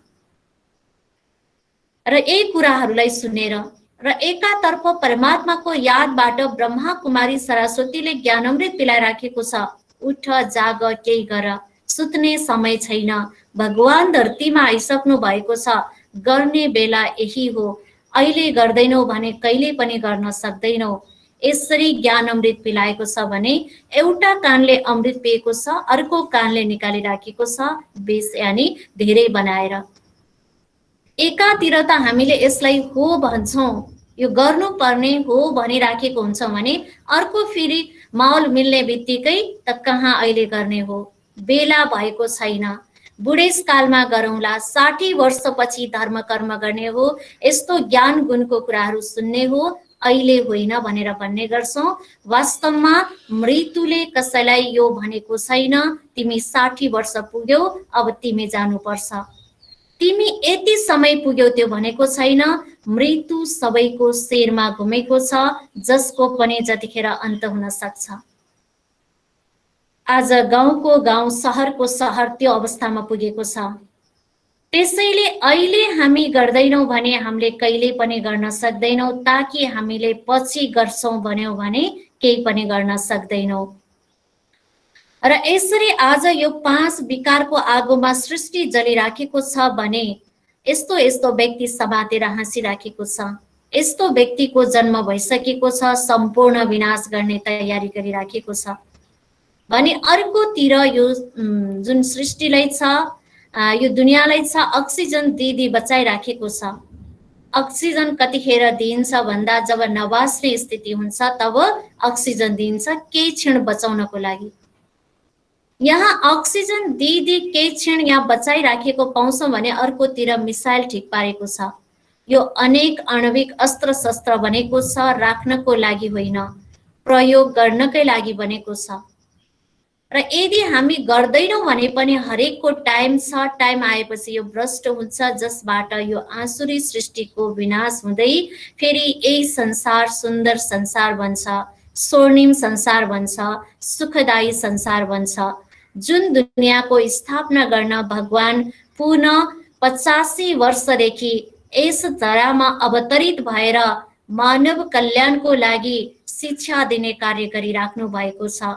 र यही कुराहरूलाई सुनेर र एकातर्फ परमात्माको यादबाट ब्रह्मा कुमारी सरस्वतीले ज्ञानामृत पिलाइराखेको छ। उठ जाग केही गर, सुत्ने समय छैन, भगवान धरतीमा आइसक्नु भएको छ, गर्ने बेला यही हो, अहिले गर्दैनौ भने कहिले पनि गर्न सक्दैनौ। यसरी ज्ञान अमृत पिलाएको छ भने एउटा कानले अमृत पिएको छ, अर्को कानले निकालिराखेको छ विष, यानी धेरै बनाएर। एकातिर त हामीले यसलाई हो भन्छौँ, यो गर्नुपर्ने हो भनिराखेको हुन्छ भने अर्को फेरि माहौल मिल्ने बित्तिकै त कहाँ अहिले गर्ने हो, बेला भएको छैन, बुढेसकालमा गरौँला, 60 वर्षपछि धर्म कर्म गर्ने हो, यस्तो ज्ञान गुणको कुराहरू सुन्ने हो, अहिले होइन भनेर भन्ने गर्छौँ। वास्तवमा मृत्युले कसैलाई यो भनेको छैन तिमी 60 वर्ष पुग्यौ अब तिमी जानुपर्छ, तिमी यति समय पुग्यौ त्यो भनेको छैन। मृत्यु सबैको शेरमा घुमेको छ, जसको पनि जतिखेर अन्त हुन सक्छ। आज गाउँको गाउँ, सहरको सहर त्यो अवस्थामा पुगेको छ। त्यसैले अहिले हामी गर्दैनौँ भने हामीले कहिले पनि गर्न सक्दैनौँ, ताकि हामीले पछि गर्छौँ भन्यौँ भने केही पनि गर्न सक्दैनौँ। र यसरी आज यो 5 विकारको आगोमा सृष्टि जलिराखेको छ भने यस्तो यस्तो व्यक्ति समातेर हाँसिराखेको छ, यस्तो व्यक्तिको जन्म भइसकेको छ, सम्पूर्ण विनाश गर्ने तयारी गरिराखेको छ भने अर्कोतिर यो जुन सृष्टिलाई छ, यो दुनियाँलाई छ, अक्सिजन दिदी बचाइराखेको छ। अक्सिजन कतिखेर दिइन्छ भन्दा जब नबाच्ने स्थिति हुन्छ तब अक्सिजन दिइन्छ केही क्षण बचाउनको लागि। यहाँ अक्सिजन दिदी केही क्षण यहाँ बचाइराखेको पाउँछौँ भने अर्कोतिर मिसाइल ठिक पारेको छ। यो अनेक आणविक अस्त्र शस्त्र बनेको छ, राख्नको लागि होइन, प्रयोग गर्नकै लागि बनेको छ। र यदि हामी गर्दैनौँ भने पनि हरेकको टाइम छ, टाइम आएपछि यो भ्रष्ट हुन्छ, जसबाट यो आसुरी सृष्टिको विनाश हुँदै फेरि यही संसार सुन्दर संसार बन्छ, स्वर्णिम संसार बन्छ, सुखदायी संसार बन्छ, जुन दुनियाँको स्थापना गर्न भगवान पुनः 85 वर्षदेखि यस धरामा अवतरित भएर मानव कल्याणको लागि शिक्षा दिने कार्य गरिराख्नु भएको छ।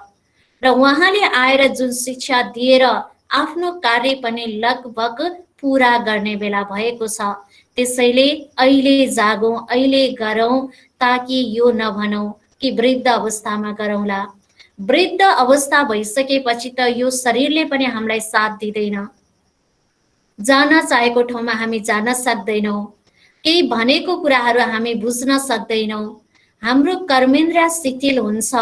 र उहाँले आएर जुन शिक्षा दिएर आफ्नो कार्य पनि लगभग पुरा गर्ने बेला भएको छ। त्यसैले अहिले जागौँ, अहिले गरौँ, ताकि यो नभनौँ कि वृद्ध अवस्थामा गरौँला। वृद्ध अवस्था भइसकेपछि त यो शरीरले पनि हामीलाई साथ दिँदैन, जान चाहेको ठाउँमा हामी जान सक्दैनौँ, केही भनेको कुराहरू हामी बुझ्न सक्दैनौँ, हाम्रो कर्मेन्द्रिय शिथिल हुन्छ,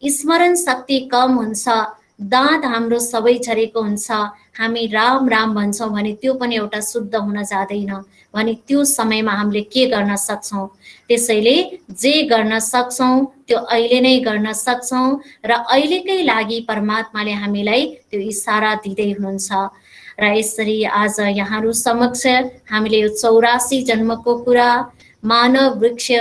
स्मरण शक्ति कम हुन्छ, दाँत हाम्रो सबै झरेको हुन्छ, हामी राम राम भन्छौँ भने त्यो पनि एउटा शुद्ध हुन जाँदैन भने त्यो समयमा हामीले के गर्न सक्छौँ। त्यसैले जे गर्न सक्छौँ त्यो अहिले नै गर्न सक्छौँ र अहिलेकै लागि परमात्माले हामीलाई त्यो इशारा दिँदै हुनुहुन्छ। र यसरी आज यहाँहरू समक्ष हामीले यो 84 जन्मको कुरा, मानव वृक्ष,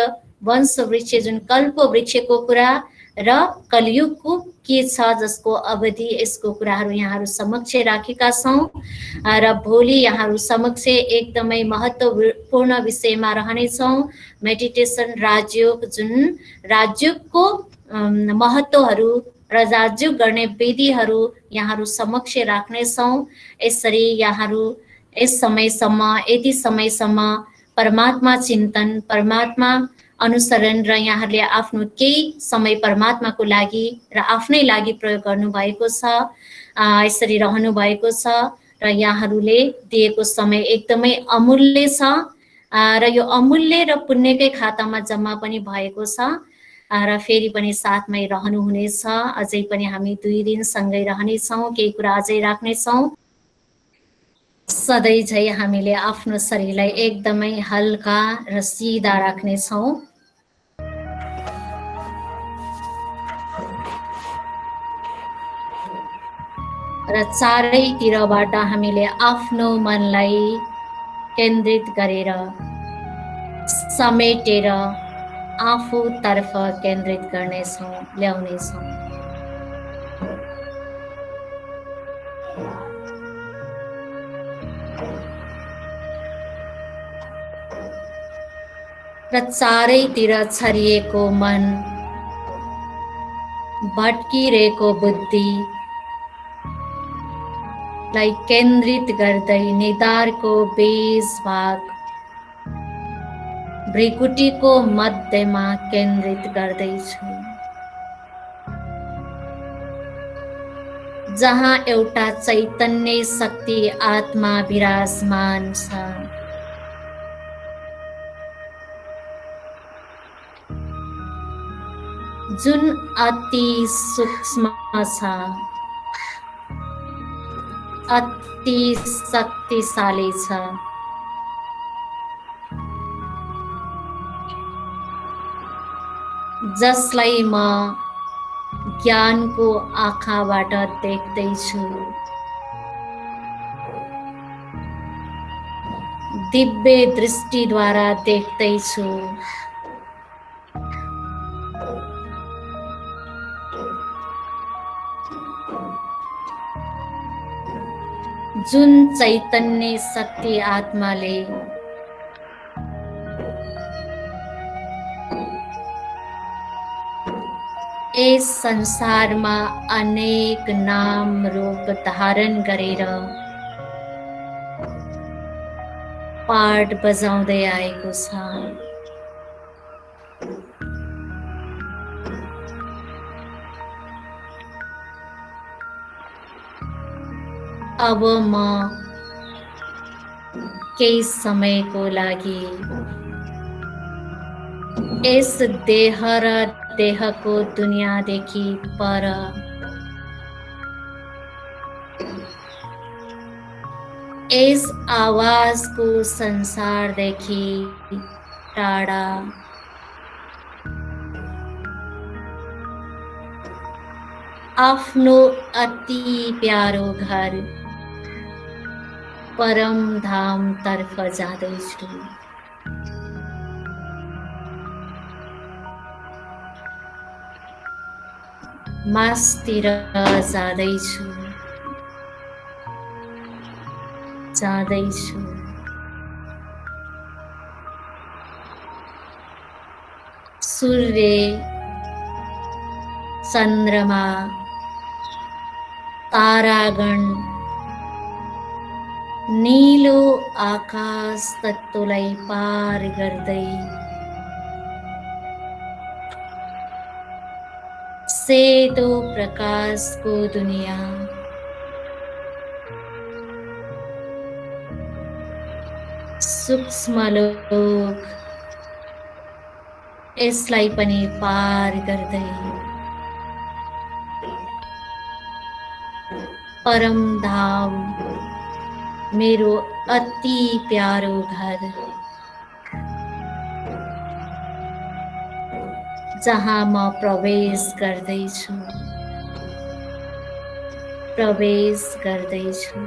वंश वृक्ष, जुन कल्प वृक्षको कुरा र कलियुगको के छ जसको अवधि, यसको कुराहरू यहाँहरू समक्ष राखेका छौँ। र भोलि यहाँहरू समक्ष एकदमै महत्त्वपूर्ण विषयमा रहनेछौँ, मेडिटेसन राजयोग, जुन राजयोगको महत्त्वहरू र राजयोग गर्ने विधिहरू यहाँहरू समक्ष राख्नेछौँ। यसरी यहाँहरू यस समयसम्म, यति समयसम्म परमात्मा चिन्तन, परमात्मा अनुसरण र यहाँहरूले आफ्नो केही समय परमात्माको लागि र आफ्नै लागि प्रयोग गर्नुभएको छ, यसरी रहनु भएको छ र यहाँहरूले दिएको समय एकदमै अमूल्य छ र यो अमूल्य र पुण्यकै खातामा जम्मा पनि भएको छ र फेरि पनि साथमै रहनुहुनेछ। अझै पनि हामी 2 दिन सँगै रहनेछौँ, केही कुरा अझै राख्नेछौँ। सधैँ झै हामीले आफ्नो शरीरलाई एकदमै हल्का र सिधा राख्नेछौँ। र चारैतिरबाट हामीले आफ्नो मनलाई केन्द्रित गरेर, समेटेर आफूतर्फ केन्द्रित गर्नेछौँ, ल्याउनेछौँ। र चारैतिर छरिएको मन, भट्किरहेको बुद्धि लाई केन्द्रित गर्दै निधारको बेस भाग, भ्रिकुटीको मध्यमा केन्द्रित गर्दैछु, जहाँ एउटा चैतन्य शक्ति आत्मा विराजमान छ। जुन अति सूक्ष्म छ, अति शक्तिशाली छ, जसलाई म ज्ञानको आँखाबाट देख्दैछु, दिव्य दृष्टिद्वारा देख्दैछु। जुन चैतन्य शक्ति आत्माले यस संसारमा अनेक नाम रूप धारण गरेर पाठ बजाउँदै आएको छ। अब म केही समयको लागि यस देह र देहको दुनियाँदेखि पर यस आवाजको संसारदेखि टाढा आफ्नो अति प्यारो घर परम धाम तर्फ जाँदैछु। मासतिर जाँदैछु, जाँदैछु। सूर्य, चन्द्रमा, तारागण, नीलो आकाश तत्त्वलाई पार गर्दै सेतो प्रकाशको दुनिया, सूक्ष्म लोक, यसलाई पनि पार गर्दै परम धाम मेरो अति प्यारो घर जहाँ म प्रवेश गर्दैछु, प्रवेश गर्दैछु।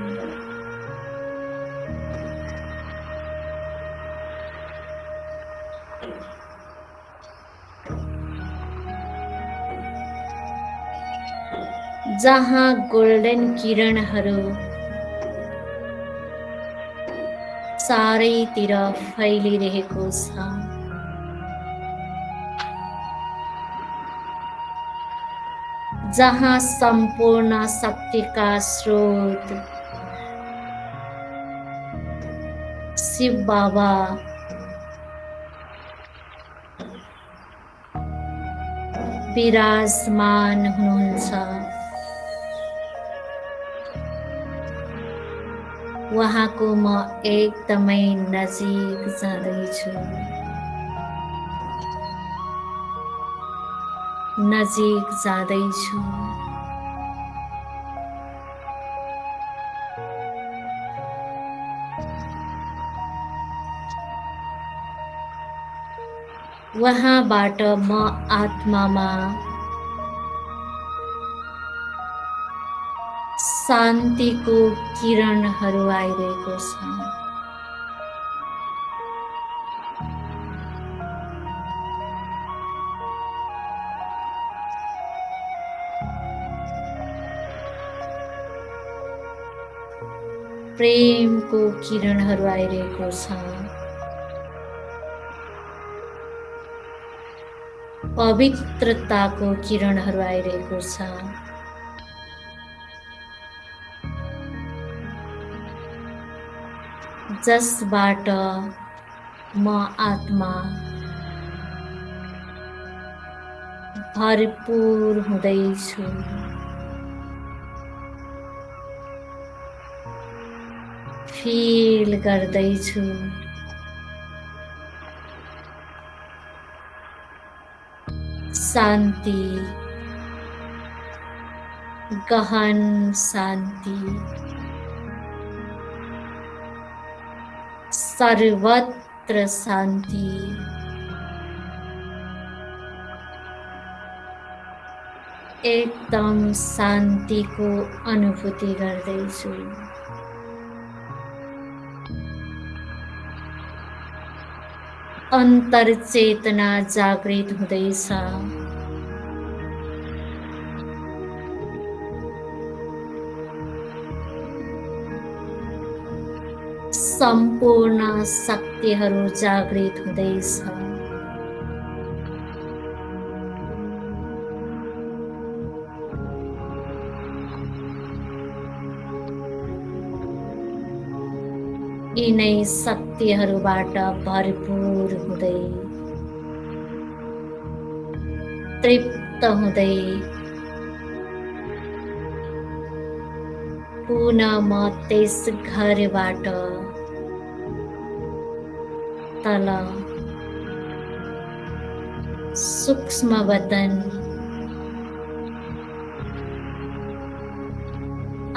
जहाँ गोल्डन किरणहरू चारैतिर फैलिरहेको छ, जहाँ सम्पूर्ण शक्तिका स्रोत शिव बाबा विराजमान हुनुहुन्छ, वहाँको म एकदमै नजिक जाँदैछु, नजिक जाँदैछु। वहाँबाट म आत्मामा शान्तिको किरणहरू आइरहेको छ। प्रेमको किरणहरू आइरहेको छ। पवित्रताको किरणहरू आइरहेको छ। जसबाट म आत्मा भरपूर हुँदैछु। फिल गर्दैछु। शान्ति, गहन शान्ति, सर्वत्र शान्ति। एकदम शान्तिको अनुभूति गर्दैछु। अन्तर्चेतना जागृत हुँदैछ। सम्पूर्ण शक्तिहरू जागृत हुँदैछ। यिनै शक्तिहरूबाट भरपूर हुँदै, तृप्त हुँदै पुनः म त्यस घरबाट तल सूक्ष्म वतन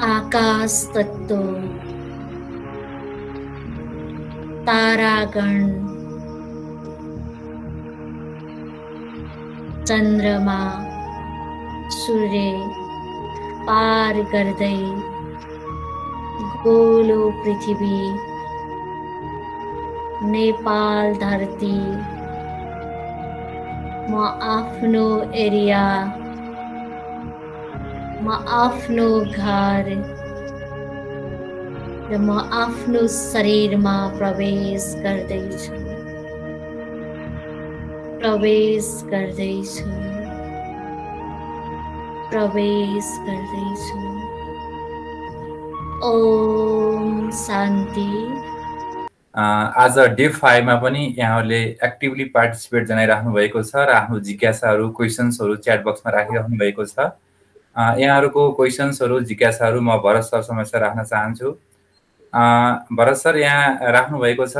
आकाश तत्व, तारागण, चन्द्रमा, सूर्य, पार गर्दै गोलो पृथ्वी नेपाल धरती म आफ्नो एरिया म आफ्नो घर र म आफ्नो शरीरमा प्रवेश गर्दैछु प्रवेश गर्दैछु प्रवेश गर्दैछु ओम शान्ति। आज डे 5 मा पनि यहाँहरूले एक्टिभली पार्टिसिपेट जनाइराख्नु भएको छ र आफ्नो जिज्ञासाहरू क्वेसन्सहरू च्याट बक्समा राखिराख्नु भएको छ। यहाँहरूको क्वेसन्सहरू जिज्ञासाहरू म भरत सर समक्ष राख्न चाहन्छु। भरत सर यहाँ राख्नु भएको छ,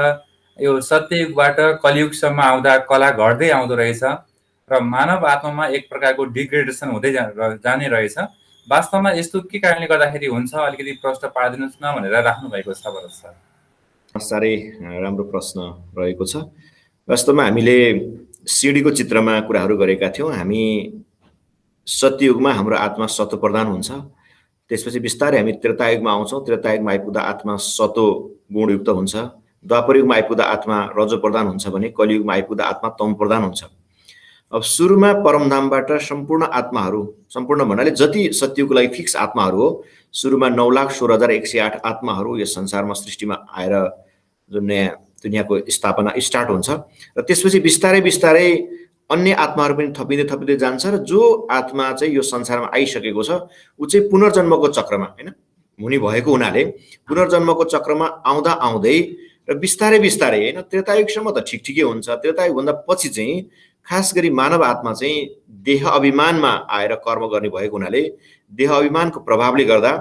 यो सत्ययुगबाट कलियुगसम्म आउँदा कला घट्दै आउँदो रहेछ र मानव आत्मामा एक प्रकारको डिग्रेडेसन हुँदै जाने रहेछ। वास्तवमा यस्तो के कारणले गर्दाखेरि हुन्छ, अलिकति प्रश्न पारिदिनुहोस् न भनेर राख्नु भएको छ भरत सर। साह्रै राम्रो प्रश्न रहेको छ। वास्तवमा हामीले सिडीको चित्रमा कुराहरू गरेका थियौँ। हामी सत्ययुगमा हाम्रो आत्मा सतो प्रधान हुन्छ, त्यसपछि बिस्तारै हामी त्रेतायुगमा आउँछौँ। त्रेतायुगमा आइपुग्दा आत्मा सतो गुणयुक्त हुन्छ, द्वापरयुगमा आइपुग्दा आत्मा रजो प्रधान हुन्छ भने कलियुगमा आइपुग्दा आत्मा तम प्रधान हुन्छ। अब सुरुमा परमधामबाट सम्पूर्ण आत्माहरू, सम्पूर्ण भन्नाले जति सत्ययुगको लागि फिक्स आत्माहरू हो, सुरुमा 9,16,108 आत्माहरू यस संसारमा सृष्टिमा आएर जुन नयाँ दुनियाँको स्थापना स्टार्ट हुन्छ र त्यसपछि बिस्तारै बिस्तारै अन्य आत्माहरू पनि थपिँदै जान्छ र जो आत्मा चाहिँ यो संसारमा आइसकेको छ ऊ चाहिँ पुनर्जन्मको चक्रमा हैन हुने भएको हुनाले पुनर्जन्मको चक्रमा आउँदा आउँदै र बिस्तारै बिस्तारै हैन त्रेतायुगसम्म त ठिकठिकै हुन्छ। त्रेतायुगभन्दा पछि चाहिँ खास गरी मानव आत्मा चाहिँ देह अभिमानमा आएर कर्म गर्ने भएको हुनाले देह अभिमानको प्रभावले गर्दा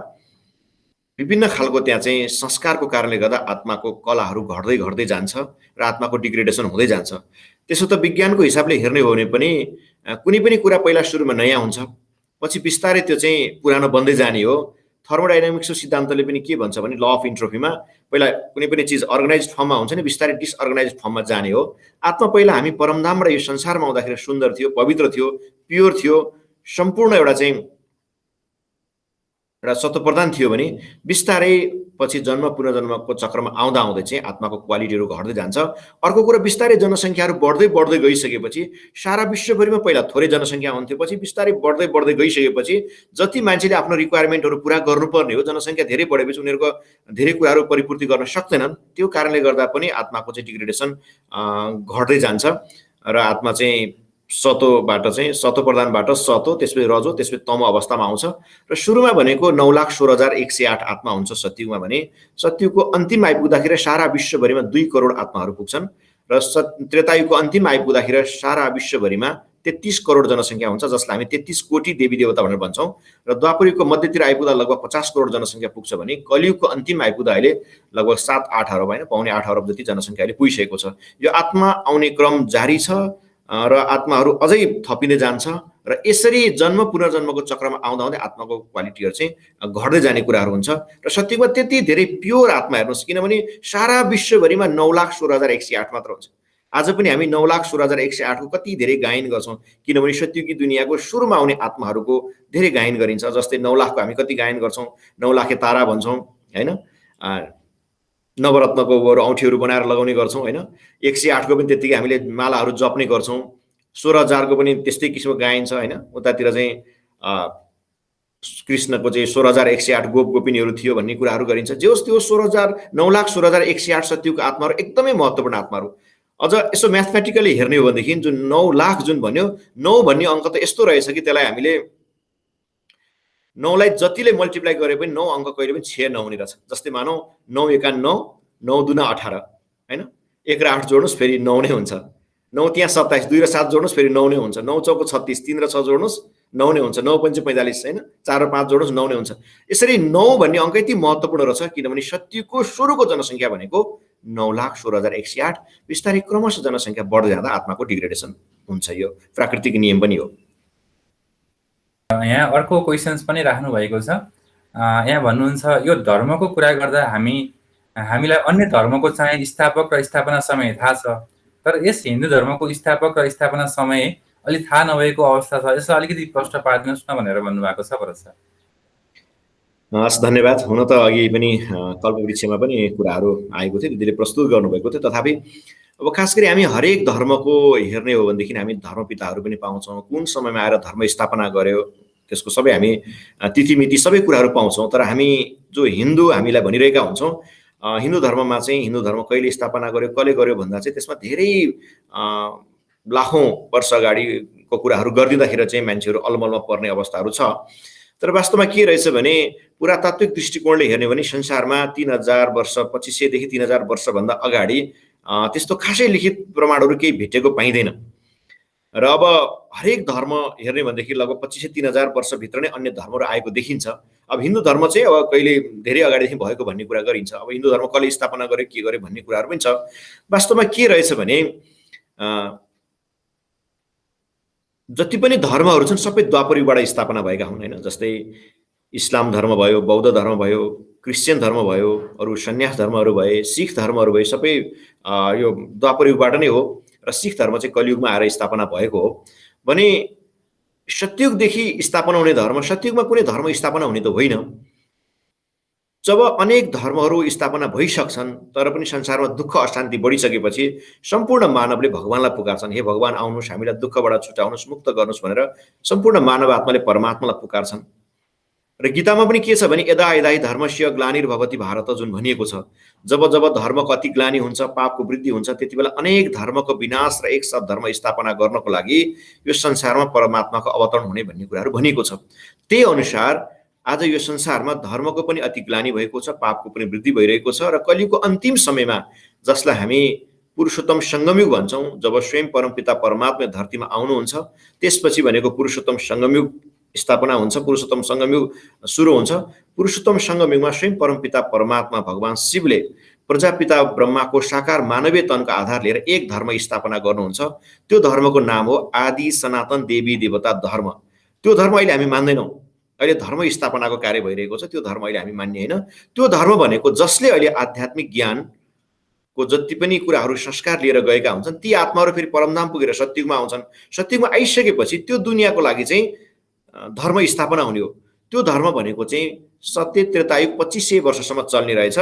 विभिन्न खालको त्यहाँ चाहिँ संस्कारको कारणले गर्दा आत्माको कलाहरू घट्दै घट्दै जान्छ र आत्माको डिग्रेडेसन हुँदै जान्छ। त्यसो त विज्ञानको हिसाबले हेर्ने हो भने पनि कुनै पनि कुरा पहिला सुरुमा नयाँ हुन्छ, पछि बिस्तारै त्यो चाहिँ पुरानो बन्दै जाने हो। थर्मोडाइनामिक्सको सिद्धान्तले पनि के भन्छ भने ल अफ इन्ट्रोफीमा पहिला कुनै पनि चिज अर्गनाइज्ड फर्ममा हुन्छ नि, बिस्तारै डिसअर्गनाइज्ड फर्ममा जाने हो। आत्मा पहिला हामी परमधामबाट यो संसारमा आउँदाखेरि सुन्दर थियो, पवित्र थियो, प्योर थियो, सम्पूर्ण एउटा चाहिँ एउटा सत्वप्रधान थियो भने बिस्तारै पछि जन्म पुनर्जन्मको चक्रमा आउँदा आउँदै चाहिँ आत्माको क्वालिटीहरू घट्दै जान्छ। अर्को कुरा बिस्तारै जनसङ्ख्याहरू बढ्दै बढ्दै गइसकेपछि सारा विश्वभरिमा पहिला थोरै जनसङ्ख्या हुन्थ्यो, पछि बिस्तारै बढ्दै बढ्दै गइसकेपछि जति मान्छेले आफ्नो रिक्वायरमेन्टहरू पुरा गर्नुपर्ने हो, जनसङ्ख्या धेरै बढेपछि उनीहरूको धेरै कुराहरू परिपूर्ति गर्न सक्दैनन्। त्यो कारणले गर्दा पनि आत्माको चाहिँ डिग्रेडेसन घट्दै जान्छ र आत्मा चाहिँ सतोबाट चाहिँ सतो प्रधानबाट सतो, त्यसपछि रजो, त्यसपछि तमो अवस्थामा आउँछ र सुरुमा भनेको 9,16,108 आत्मा हुन्छ सत्ययुगमा भने सत्ययुगको अन्तिम आइपुग्दाखेरि सारा विश्वभरिमा 2 करोड आत्माहरू पुग्छन् र त्रेतायुगको अन्तिम आइपुग्दाखेरि सारा विश्वभरिमा 33 करोड जनसङ्ख्या हुन्छ, जसलाई हामी 33 कोटी देवी देवता भनेर भन्छौँ र द्वापरयुगको मध्यतिर आइपुग्दा लगभग 50 करोड जनसङ्ख्या पुग्छ भने कलियुगको अन्तिम आइपुग्दा अहिले लगभग 7-8 अरब होइन पाउने 8 अरब जति जनसङ्ख्या अहिले पुगिसकेको छ। यो आत्मा आउने क्रम जारी छ र आत्माहरू अझै थपिँदै जान्छ र यसरी जन्म पुनर्जन्मको चक्रमा आउँदा आउँदै आत्माको क्वालिटीहरू चाहिँ घट्दै जाने कुराहरू हुन्छ र सत्यमा त्यति धेरै प्योर आत्मा हेर्नुहोस्, किनभने सारा विश्वभरिमा 9,16,108 मात्र हुन्छ। आज पनि हामी 9,16,108 को कति धेरै गायन गर्छौँ, किनभने सत्ययुगी दुनियाँको सुरुमा आउने आत्माहरूको धेरै गायन गरिन्छ। जस्तै 9 लाखको हामी कति गायन गर्छौँ, 9 लाखे तारा भन्छौँ होइन, नवरत्नको औँठीहरू बनाएर लगाउने गर्छौँ होइन, 108 को पनि त्यतिकै हामीले मालाहरू जप्ने गर्छौँ, 16,000 को पनि त्यस्तै किसिमको गायन छ होइन। उतातिर चाहिँ कृष्णको चाहिँ 16,108 गोप गोपिनीहरू थियो भन्ने कुराहरू गरिन्छ। जे होस् त्यो 9,16,108 सत्ययुगको आत्माहरू एकदमै महत्त्वपूर्ण आत्माहरू। अझ यसो म्याथमेटिकली हेर्ने हो भनेदेखि जुन 9 लाख जुन भन्यो, 9 भन्ने अङ्क त यस्तो रहेछ कि त्यसलाई हामीले 9 लाई जतिले मल्टिप्लाई गरे पनि 9 अङ्क कहिले पनि 6 नहुने रहेछ। जस्तै मानौ 9 एका 9, 9 दुना 18 होइन, 1 र 8 जोड्नुहोस् फेरि 9 नै हुन्छ, 9 त्यहाँ 27, 2 र 7 जोड्नुहोस् फेरि 9 नै हुन्छ, 9 चौको 36, 3 र 6 जोड्नुहोस् 9 नै हुन्छ, 9 पंचे 45 होइन, 4 र 5 जोड्नुहोस् 9 नै हुन्छ। यसरी 9 भन्ने अङ्क यति महत्त्वपूर्ण रहेछ किनभने सत्यको सुरुको जनसङ्ख्या भनेको 9,16,108, बिस्तारै क्रमशः जनसङ्ख्या बढ्दै जाँदा आत्माको डिग्रेडेसन हुन्छ। यो प्राकृतिक नियम पनि हो। यहाँ अर्को क्वेसन्स पनि राख्नु भएको छ। यहाँ भन्नुहुन्छ यो धर्मको कुरा गर्दा हामीलाई अन्य धर्मको चाहिँ स्थापक र स्थापना समय थाहा छ, तर यस हिन्दू धर्मको स्थापक र स्थापना समय अलि थाहा नभएको अवस्था छ, यसो अलिकति प्रश्न पार्दिनुहोस् न भनेर भन्नुभएको छ भरत सर। हस्, धन्यवाद। हुन त अघि पनि कल्पवृक्षमा पनि कुराहरू आएको थियो, दिदीले प्रस्तुत गर्नुभएको थियो। तथापि अब खास गरी हामी हरेक धर्मको हेर्ने हो भनेदेखि हामी धर्मपिताहरू पनि पाउँछौँ, कुन समयमा आएर धर्म स्थापना गर्यो त्यसको सबै हामी तिथिमिति सबै कुराहरू पाउँछौँ। तर हामी जो हिन्दू हामीलाई भनिरहेका हुन्छौँ, हिन्दू धर्ममा चाहिँ हिन्दू धर्म कहिले स्थापना गर्यो, कसले गर्यो भन्दा चाहिँ त्यसमा धेरै लाखौँ वर्ष अगाडिको कुराहरू गरिदिँदाखेरि चाहिँ मान्छेहरू अलमलमा पर्ने अवस्थाहरू छ। तर वास्तवमा के रहेछ भने पुरातात्विक दृष्टिकोणले हेर्ने भने संसारमा 3000 वर्ष 2500 देखि 3000 वर्षभन्दा अगाडि त्यस्तो खासै लिखित प्रमाणहरू केही भेटेको पाइँदैन। र अब हरेक धर्म हेर्ने भनेदेखि लगभग 2500-3000 वर्षभित्र नै अन्य धर्महरू आएको देखिन्छ। अब हिन्दू धर्म चाहिँ अब कहिले धेरै अगाडिदेखि भएको भन्ने कुरा गरिन्छ। अब हिन्दू धर्म कसले स्थापना गर्यो, के गर्यो भन्ने कुराहरू पनि छ। वास्तवमा के रहेछ भने जति पनि धर्महरू छन् सबै द्वापर युगबाट स्थापना भएका हुन् हैन। जस्तै इस्लाम धर्म भयो, बौद्ध धर्म भयो, क्रिस्चियन धर्म भयो, अरू सन्यास धर्महरू भए, सिख धर्महरू भए, सबै यो द्वापर युगबाट नै हो। र सिख धर्म चाहिँ कलियुगमा आएर स्थापना भएको हो भने सत्ययुगदेखि स्थापना हुने धर्म सत्ययुगमा कुनै धर्म स्थापना हुने त होइन। जब अनेक धर्महरू स्थापना भइसक्छन् तर पनि संसारमा दुःख अशान्ति बढिसकेपछि सम्पूर्ण मानवले भगवानलाई पुकार्छन्, हे भगवान आउनुहोस्, हामीलाई दुःखबाट छुटाउनुहोस्, मुक्त गर्नुहोस् भनेर सम्पूर्ण मानव आत्माले परमात्मालाई पुकार्छन्। र गीतामा पनि के छ भने यदा यदा धर्मस्य ग्लानिर्भवति भारत जुन भनिएको छ, जब जब धर्मको अति ग्लानि हुन्छ, पापको वृद्धि हुन्छ, त्यति बेला अनेक धर्मको विनाश र एक साथ धर्म स्थापना गर्नको लागि यो संसारमा परमात्माको अवतरण हुने भन्ने कुराहरू भनिएको छ। त्यही अनुसार आज यो संसारमा धर्मको पनि अति ग्लानि भएको छ, पापको पनि वृद्धि भइरहेको छ। र कलियुगको अन्तिम समयमा जसलाई हामी पुरुषोत्तम संगमयुग भन्छौँ, जब स्वयं परमपिता परमात्मा धरतीमा आउनुहुन्छ, त्यसपछि भनेको पुरुषोत्तम संगमयुग स्थापना हुन्छ, पुरुषोत्तम संगमयुग सुरु हुन्छ। पुरुषोत्तम संगमयुगमा स्वयं परमपिता परमात्मा भगवान शिवले प्रजापिता ब्रह्माको साकार मानवीय तनको आधार लिएर एक धर्म स्थापना गर्नुहुन्छ। त्यो धर्मको नाम हो आदि सनातन देवी देवता धर्म। त्यो धर्म अहिले हामी मान्दैनौँ। अहिले धर्म स्थापनाको कार्य भइरहेको छ, त्यो धर्म अहिले हामी मान्ने होइन। त्यो धर्म भनेको जसले अहिले आध्यात्मिक ज्ञानको जति पनि कुराहरू संस्कार लिएर गएका हुन्छन् ती आत्माहरू फेरि परमधाम पुगेर सत्ययुगमा आउँछन्। सत्ययुगमा आइसकेपछि त्यो दुनियाँको लागि चाहिँ धर्म स्थापना हुने हो। त्यो धर्म भनेको चाहिँ सत्य त्रेतायुग 2500 वर्षसम्म चल्ने रहेछ,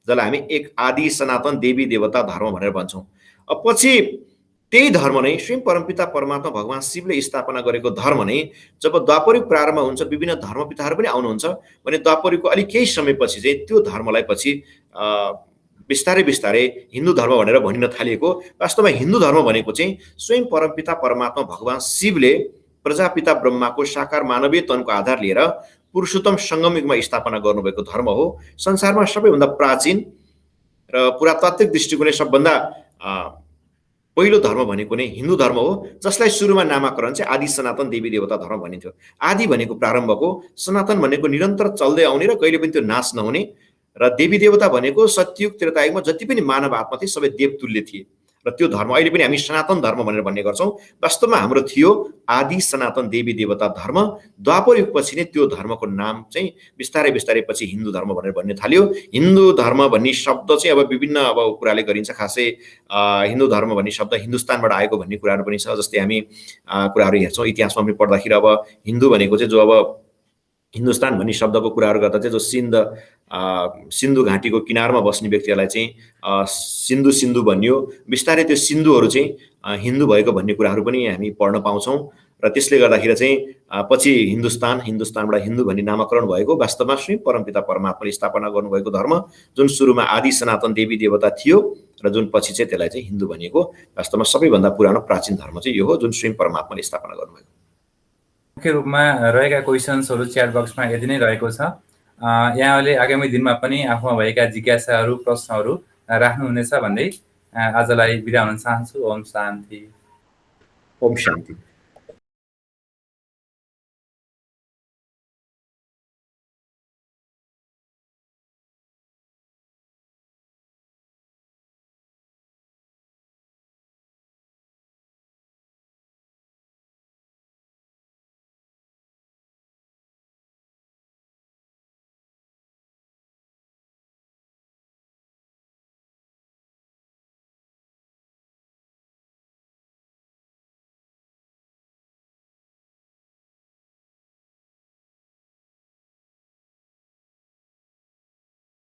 जसलाई हामी एक आदि सनातन देवी देवता धर्म भनेर भन्छौँ। अब पछि त्यही धर्म नै स्वयं परमपिता परमात्मा भगवान शिवले स्थापना गरेको धर्म नै जब द्वापरयुग प्रारम्भ हुन्छ, विभिन्न धर्मपिताहरू पनि आउनुहुन्छ भने द्वापरयुगको अलिक केही समयपछि चाहिँ त्यो धर्मलाई पछि बिस्तारै बिस्तारै हिन्दू धर्म भनेर भनिन थालिएको। वास्तवमा हिन्दू धर्म भनेको चाहिँ स्वयं परमपिता परमात्मा भगवान शिवले प्रजापिता ब्रह्माको साकार मानवीय तनको आधार लिएर पुरुषोत्तम संगमयुगमा स्थापना गर्नुभएको धर्म हो। संसारमा सबैभन्दा प्राचीन र पुरातात्विक दृष्टिकोणले सबभन्दा पहिलो धर्म भनेको नै हिन्दू धर्म हो, जसलाई सुरुमा नामाकरण चाहिँ आदि सनातन देवी देवता धर्म भनिन्थ्यो। आदि भनेको प्रारम्भको, सनातन भनेको निरन्तर चल्दै आउने र कहिले पनि त्यो नाश नहुने, र देवी देवता भनेको सत्ययुग त्रेतायुगमा जति पनि मानव आत्मा थिए सबै देवतुल्य थिए। र त्यो धर्म अहिले पनि हामी सनातन धर्म भनेर भन्ने गर्छौँ। वास्तवमा हाम्रो थियो आदि सनातन देवी देवता धर्म। द्वापर युगपछि नै त्यो धर्मको नाम चाहिँ बिस्तारै बिस्तारै पछि हिन्दू धर्म भनेर भन्ने थाल्यो। हिन्दू धर्म भन्ने शब्द चाहिँ अब विभिन्न कुराले गरिन्छ। खासै हिन्दू धर्म भन्ने शब्द हिन्दुस्तानबाट आएको भन्ने कुराहरू पनि छ। जस्तै हामी कुराहरू हेर्छौँ इतिहासमा पनि पढ्दाखेरि अब हिन्दू भनेको चाहिँ जो अब हिन्दुस्तान भन्ने शब्दको कुराहरू गर्दा चाहिँ जो सिन्धु घाटीको किनारमा बस्ने व्यक्तिहरूलाई चाहिँ सिन्धु भनियो। बिस्तारै त्यो सिन्धुहरू चाहिँ हिन्दू भएको भन्ने कुराहरू पनि हामी पढ्न पाउँछौँ। र त्यसले गर्दाखेरि चाहिँ पछि हिन्दुस्तानबाट हिन्दू भन्ने नामाकरण भएको वास्तवमा स्वयं परमपिता परमात्माले स्थापना गर्नुभएको धर्म, जुन सुरुमा आदि सनातन देवी देवता थियो र जुन पछि चाहिँ त्यसलाई चाहिँ हिन्दू भनिएको। वास्तवमा सबैभन्दा पुरानो प्राचीन धर्म चाहिँ यो हो, जुन स्वयं परमात्माले स्थापना गर्नुभएको। मुख्य रूपमा रहेका क्वेसन्सहरू च्याट बक्समा यति नै रहेको छ। यहाँले आगामी दिनमा पनि आफूमा भएका जिज्ञासाहरू प्रश्नहरू राख्नुहुनेछ भन्दै आजलाई बिदा हुन चाहन्छु। ओम शान्ति। ओम शान्ति।